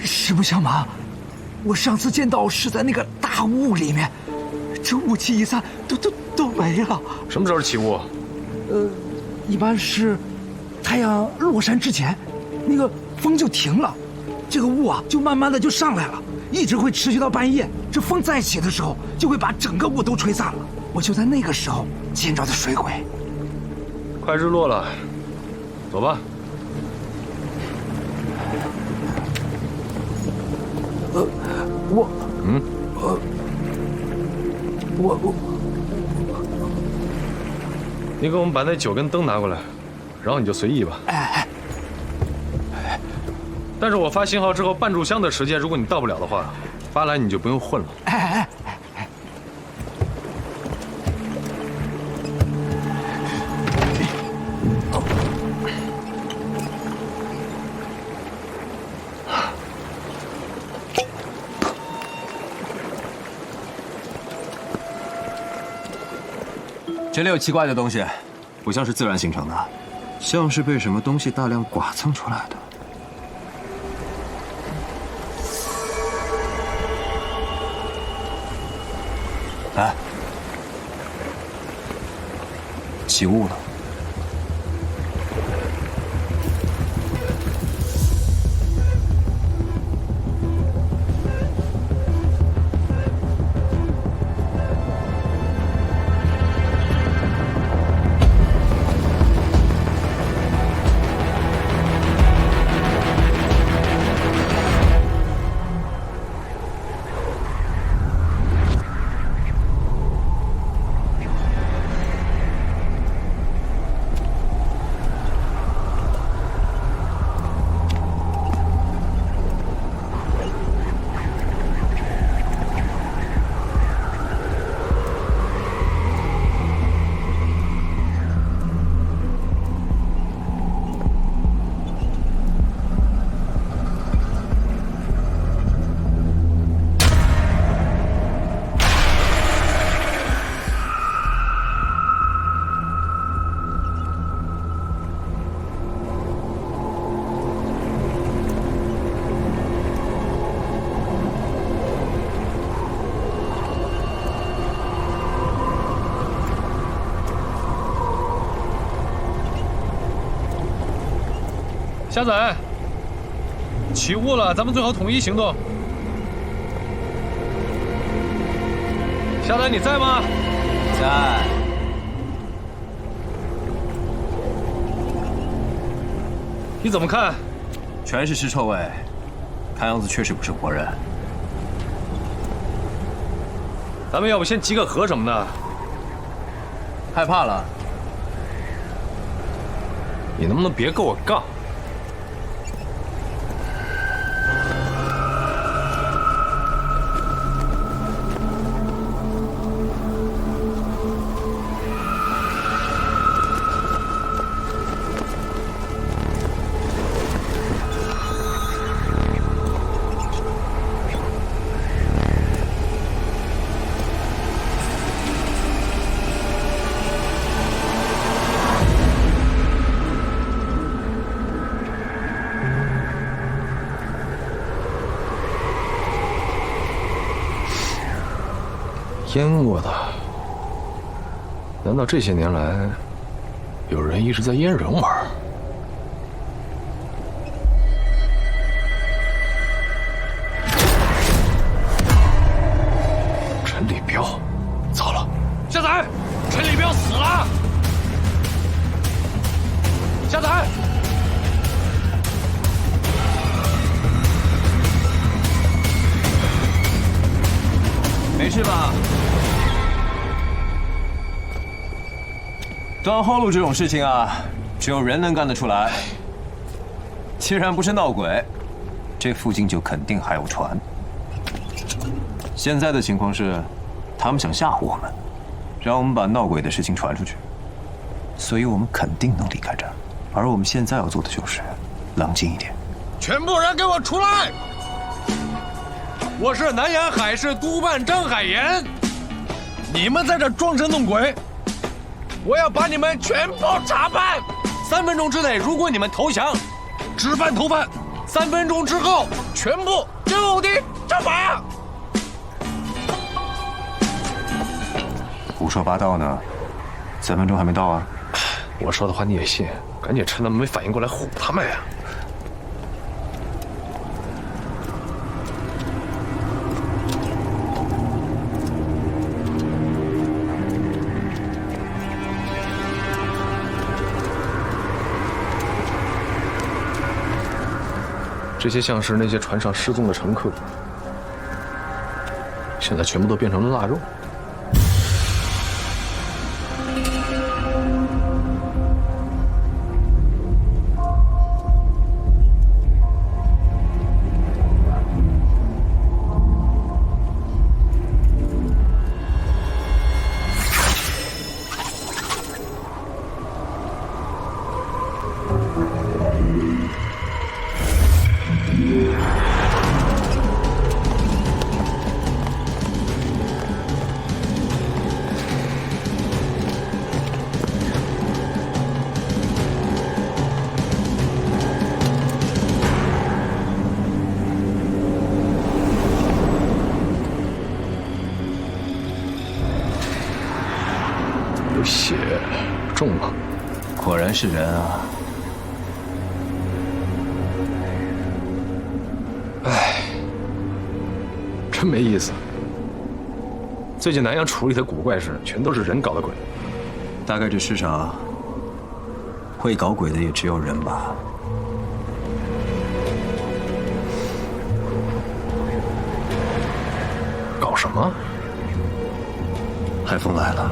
实不相瞒，我上次见到是在那个大雾里面，这雾气一散，都没了。什么时候起雾？一般是太阳落山之前，那个风就停了，这个雾啊就慢慢的就上来了，一直会持续到半夜。这风再起的时候，就会把整个雾都吹散了。我就在那个时候见着的水鬼。快日落了，走吧。你给我们把那酒跟灯拿过来，然后你就随意吧。但是我发信号之后半炷香的时间，如果你到不了的话，巴莱你就不用混了。这里有奇怪的东西，不像是自然形成的，像是被什么东西大量剐蹭出来的。哎，起雾了。夏仔，起雾了，咱们最好统一行动。夏仔，你在吗？在。你怎么看？全是尸臭味，看样子确实不是活人。咱们要不先集个合什么的？害怕了？你能不能别跟我杠？阉过的？难道这些年来，有人一直在阉人玩？陈立彪，糟了！夏仔，陈立彪死了！夏仔，没事吧？断后路这种事情啊，只有人能干得出来。既然不是闹鬼，这附近就肯定还有船。现在的情况是，他们想吓唬我们，让我们把闹鬼的事情传出去，所以我们肯定能离开这儿。而我们现在要做的就是冷静一点。全部人给我出来！我是南沿海市督办张海岩，你们在这装神弄鬼，我要把你们全部查办。3分钟之内，如果你们投降，直办头犯；3分钟之后，全部就地正法。胡说八道呢？3分钟还没到啊！我说的话你也信？赶紧趁他们没反应过来唬他们呀！这些像是那些船上失踪的乘客，现在全部都变成了腊肉。有血，中了，果然是人啊！唉，真没意思。最近南阳处理的古怪事，全都是人搞的鬼。大概这世上会搞鬼的也只有人吧。搞什么？海风来了，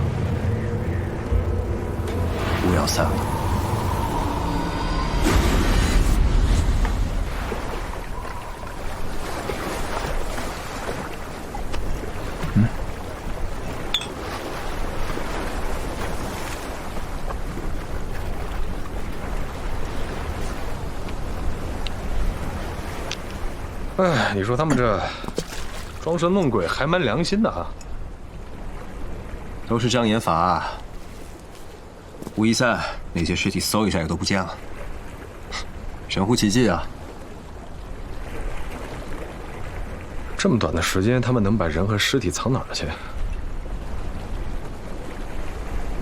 雾要散了。哎，你说他们这装神弄鬼还蛮良心的啊！都是障眼法啊！雾一散，那些尸体嗖一下也都不见了，神乎其技啊！这么短的时间，他们能把人和尸体藏哪儿去？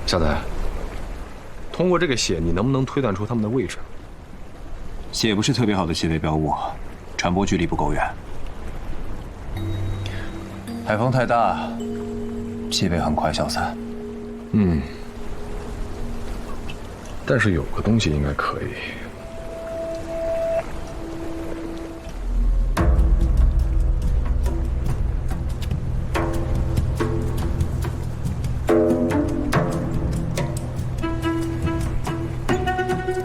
小仔，通过这个血，你能不能推断出他们的位置？血不是特别好的气味标物，传播距离不够远。海风太大，气味很快消散。但是有个东西应该可以。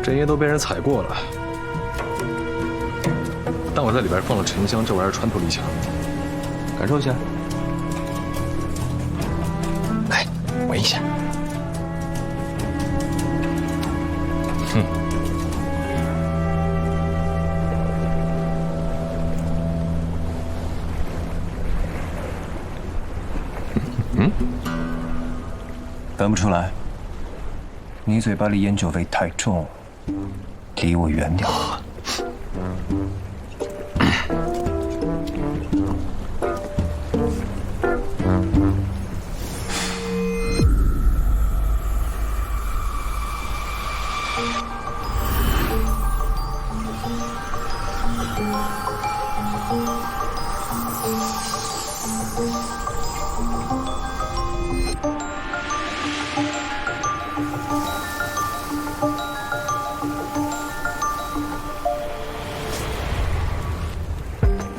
针叶都被人踩过了，但我在里边放了沉香，这玩意儿穿透力强，感受一下。来，闻一下。闻不出来。你嘴巴里烟酒味太重，离我远点。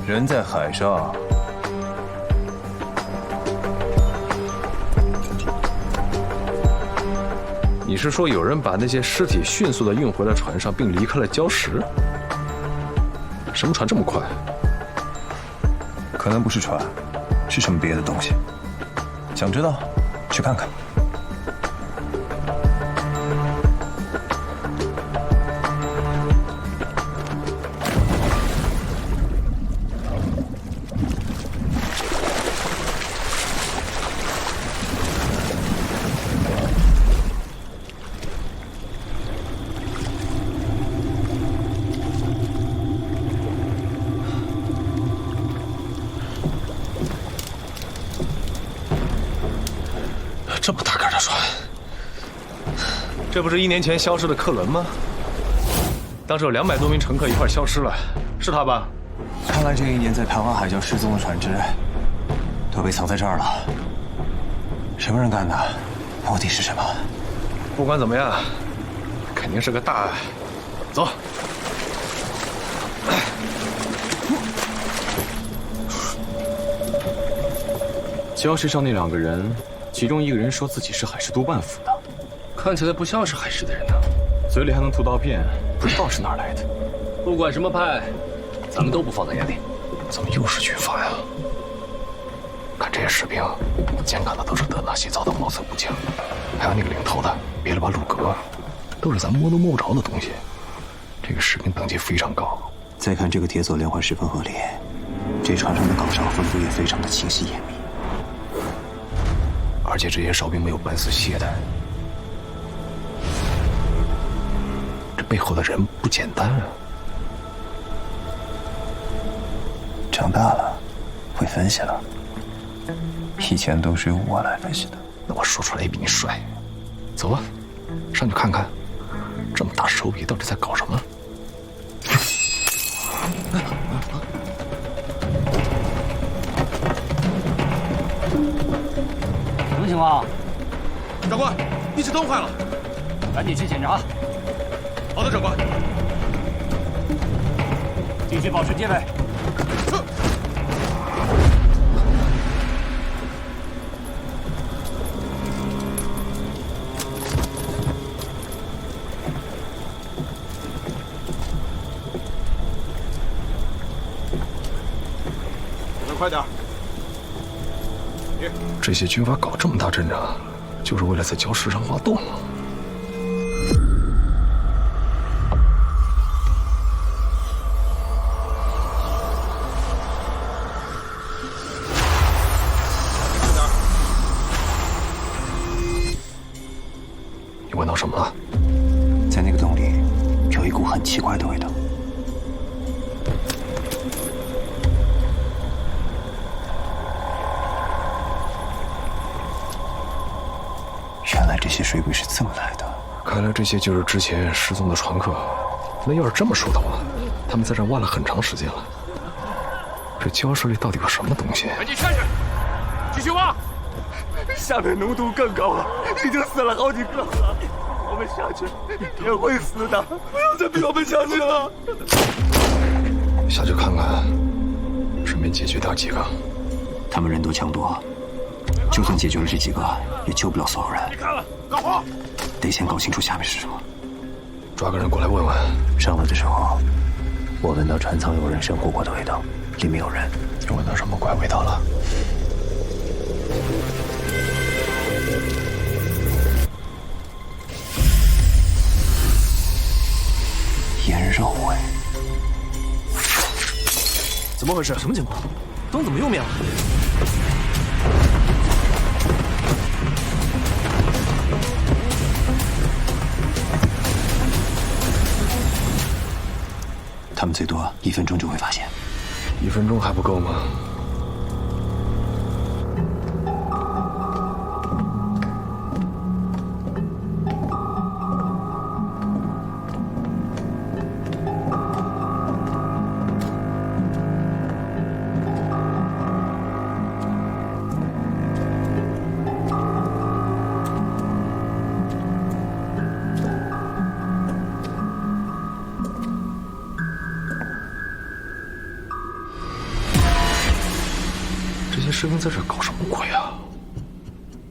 人在海上，你是说有人把那些尸体迅速地运回了船上，并离开了礁石？什么船这么快？可能不是船，是什么别的东西。想知道，去看看。这么大个的船，这不是1年前消失的客轮吗？当时有200多名乘客一块消失了，是他吧？看来这1年在台湾海礁失踪的船只，都被藏在这儿了。什么人干的？目的是什么？不管怎么样，肯定是个大案。走。礁石上那2个人。其中一个人说自己是海事督办府的，看起来不像是海事的人呢，嘴里还能吐刀片，不知道是哪儿来的。不管什么派，咱们都不放在眼里。怎么又是军阀呀？看这些士兵，肩扛的都是德纳西造的毛瑟步枪，还有那个领头的别了吧鲁格，都是咱摸都摸不着的东西。这个士兵等级非常高。再看这个铁索连环十分合理，这船上的岗哨分布也非常的清晰严密。而且这些哨兵没有半丝懈怠，这背后的人不简单啊！长大了，会分析了。以前都是由我来分析的。那我说出来也比你帅。走吧，上去看看，这么大手笔到底在搞什么？什么情况？长官，一只灯坏了，赶紧去检查。好的，长官。继续保持戒备。是。快点！这些军阀搞这么大阵仗，就是为了在礁石上挖洞。你闻到什么了？在那个洞里，有一股很奇怪的味道。原来这些水鬼是这么来的。看来这些就是之前失踪的船客。那要是这么说的话，他们在这挖了很长时间了。这礁石里到底有什么东西？赶紧下去，继续挖。下面浓度更高了，已经死了好几个了。我们下去也会死的，不要再逼我们下去了。下去看看，顺便解决掉几个。他们人多枪多，就算解决了这几个，也救不了所有人。别看了，老黄，得先搞清楚下面是什么。抓个人过来问问。上来的时候，我闻到船舱有人生火锅的味道，里面有人。又闻到什么怪味道了？腌肉味。怎么回事？什么情况？灯怎么又灭了？他们最多1分钟就会发现。1分钟还不够吗？这些士兵在这搞什么鬼啊？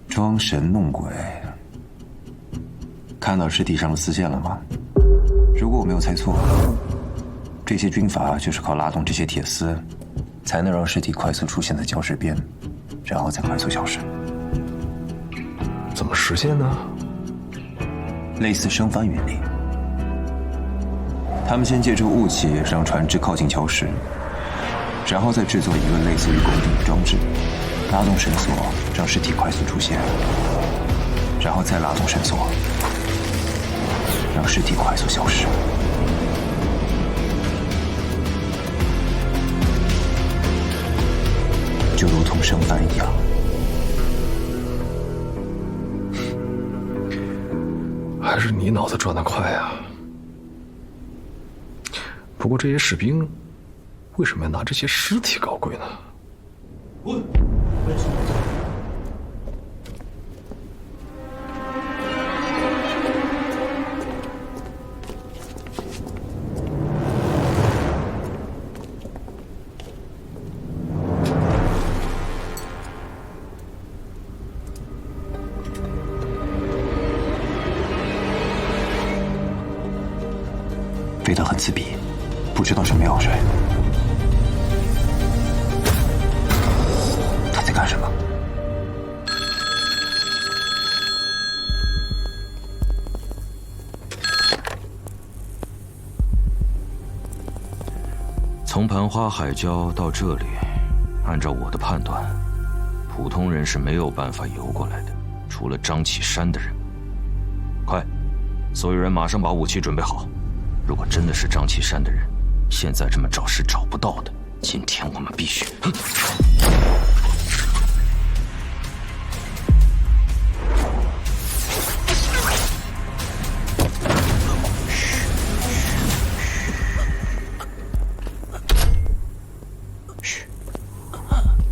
装神弄鬼。看到尸体上的丝线了吗？如果我没有猜错，这些军阀就是靠拉动这些铁丝，才能让尸体快速出现在礁石边，然后再快速消失。怎么实现呢？类似升帆原理。他们先借助雾气让船只靠近礁石，然后再制作一个类似于拱顶的装置，拉动绳索让尸体快速出现，然后再拉动绳索，让尸体快速消失。就如同升帆一样。还是你脑子转得快啊！不过这些士兵为什么要拿这些尸体搞鬼呢？味道很刺鼻，不知道什么药水。他在干什么？从盘花海礁到这里，按照我的判断，普通人是没有办法游过来的，除了张启山的人。快，所有人马上把武器准备好。如果真的是张启山的人，现在这么找是找不到的。今天我们必须。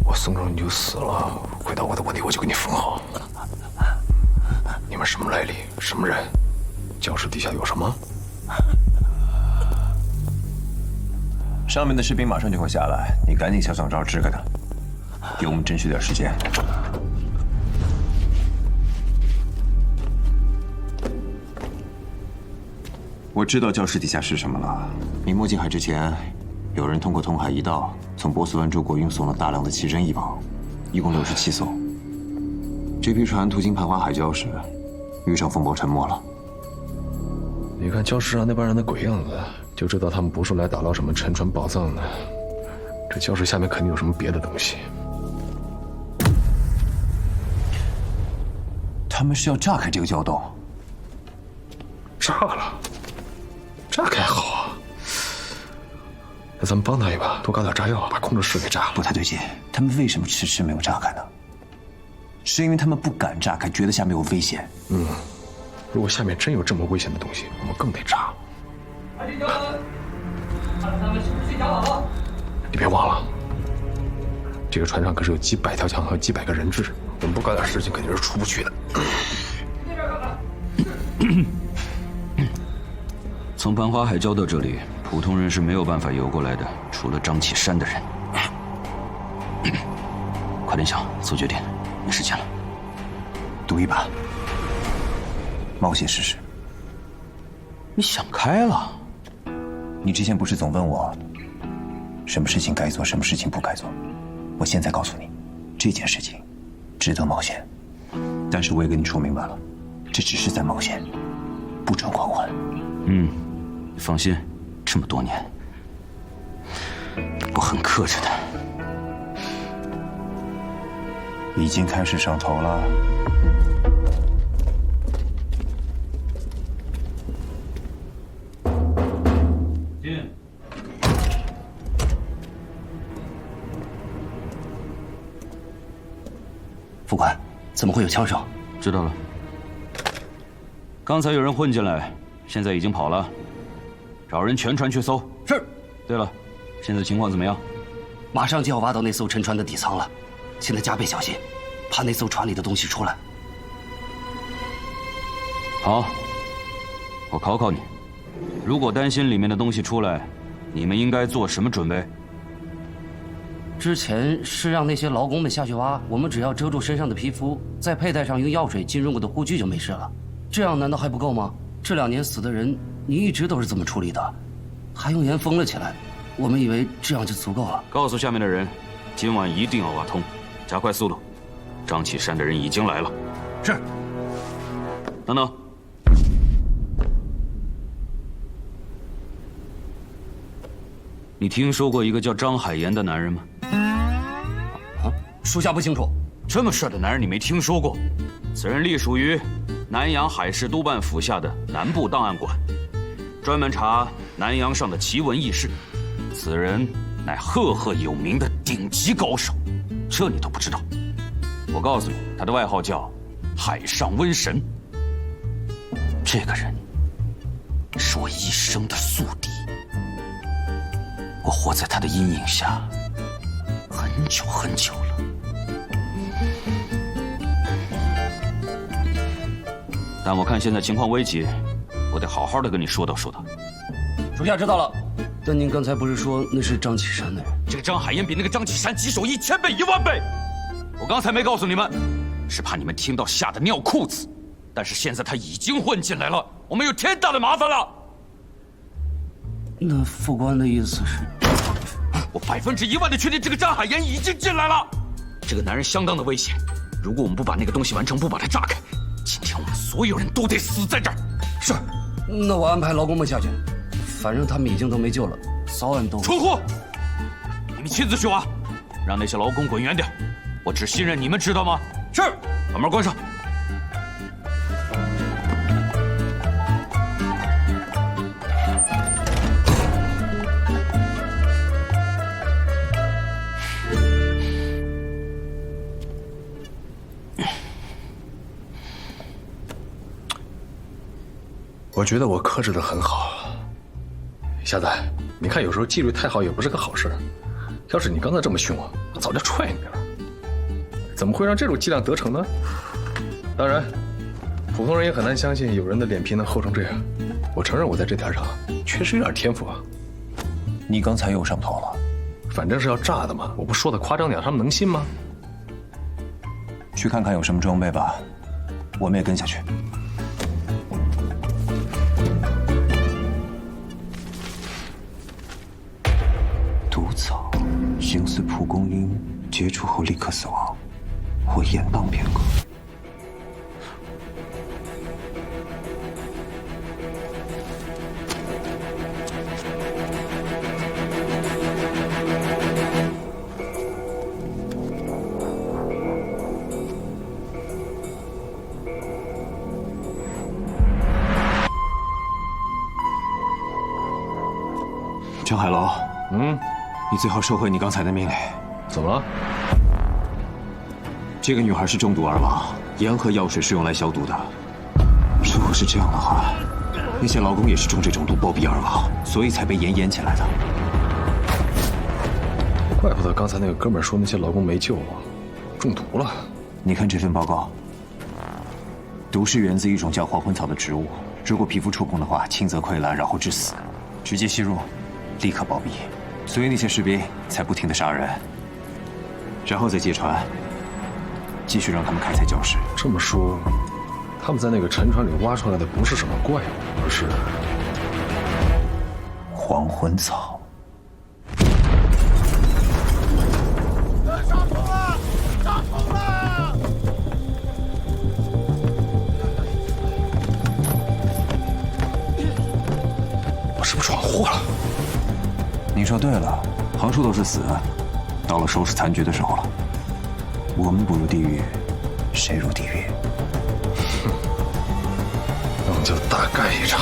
我送上你就死了，回答我的问题我就给你封好。你们什么来历？什么人？礁石底下有什么？上面的士兵马上就会下来，你赶紧想招支开他，给我们争取点时间。我知道礁石底下是什么了。明末进海之前，有人通过通海一道从波斯湾诸国运送了大量的奇珍异宝，一共67艘。这批船途经盘花海礁时，遇上风暴沉没了。你看礁石上那帮人的鬼样子，就知道他们不是来打捞什么沉船宝藏的。这礁石下面肯定有什么别的东西。他们是要炸开这个礁洞？炸了，炸开好啊！那咱们帮他一把，多搞点炸药，把控制室给炸了。不太对劲，他们为什么迟迟没有炸开呢？是因为他们不敢炸开，觉得下面有危险。如果下面真有这么危险的东西，我们更得炸。看你别忘了，这个船上可是有几百条枪，还有几百个人质，我们不搞点事情肯定是出不去的。从盘花海礁到这里，普通人是没有办法游过来的，除了张启山的人。快点想，做决定，没时间了。赌一把，冒险试试。你想开了？你之前不是总问我，什么事情该做，什么事情不该做？我现在告诉你，这件事情值得冒险，但是我也跟你说明白了，这只是在冒险，不准还魂。你放心，这么多年，我很克制的。已经开始上头了。副官，怎么会有枪手？知道了。刚才有人混进来，现在已经跑了，找人全船去搜。是。对了，现在情况怎么样？马上就要挖到那艘沉船的底舱了，现在加倍小心，怕那艘船里的东西出来。好，我考考你，如果担心里面的东西出来，你们应该做什么准备？之前是让那些劳工们下去挖，我们只要遮住身上的皮肤，再佩戴上用药水浸润过的护具就没事了。这样难道还不够吗？这2年死的人，你一直都是这么处理的，还用盐封了起来。我们以为这样就足够了。告诉下面的人，今晚一定要挖通，加快速度。张启山的人已经来了。是。等等。你听说过一个叫张海岩的男人吗？属下不清楚。这么帅的男人你没听说过？此人隶属于南洋海事督办府下的南部档案馆，专门查南洋上的奇闻异事。此人乃赫赫有名的顶级高手，这你都不知道？我告诉你，他的外号叫海上瘟神。这个人是我一生的宿敌。我活在他的阴影下很久很久了。但我看现在情况危急，我得好好的跟你说道说道。属下知道了。但您刚才不是说那是张启山的人？这个张海岩比那个张启山棘手1000倍10000倍。我刚才没告诉你们，是怕你们听到吓得尿裤子。但是现在他已经混进来了，我们有天大的麻烦了。那副官的意思是？我100%的确定这个张海岩已经进来了。这个男人相当的危险，如果我们不把那个东西完成，不把它炸开，今天我们所有人都得死在这儿。是。那我安排劳工们下去，反正他们已经都没救了，早晚都。蠢货！你们亲自去挖，让那些劳工滚远点。我只信任你们，知道吗？是。把门关上。我觉得我克制得很好。瞎子，你看有时候纪律太好也不是个好事。要是你刚才这么凶我，我早就踹你了。怎么会让这种伎俩得逞呢？当然，普通人也很难相信有人的脸皮能厚成这样。我承认我在这点上确实有点天赋啊。你刚才又上头了。反正是要炸的嘛，我不说的夸张点，他们能信吗？去看看有什么装备吧，我们也跟下去。毒草，形似蒲公英，接触后立刻死亡，或延宕片刻。张海楼，你最好收回你刚才的命令。怎么了？这个女孩是中毒而亡，盐和药水是用来消毒的。如果是这样的话，那些劳工也是中这种毒暴毙而亡，所以才被盐淹起来的。怪不得刚才那个哥们说那些劳工没救了，中毒了。你看这份报告，毒是源自一种叫黄昏草的植物，如果皮肤触碰的话，轻则溃烂，然后致死；直接吸入，立刻暴毙。所以那些士兵才不停地杀人，然后再借船，继续让他们开采礁石。这么说，他们在那个沉船里挖出来的不是什么怪物，而是黄昏草。我是不是闯祸了？你说对了，横竖都是死，到了收拾残局的时候了。我们不入地狱，谁入地狱？那我们就大干一场。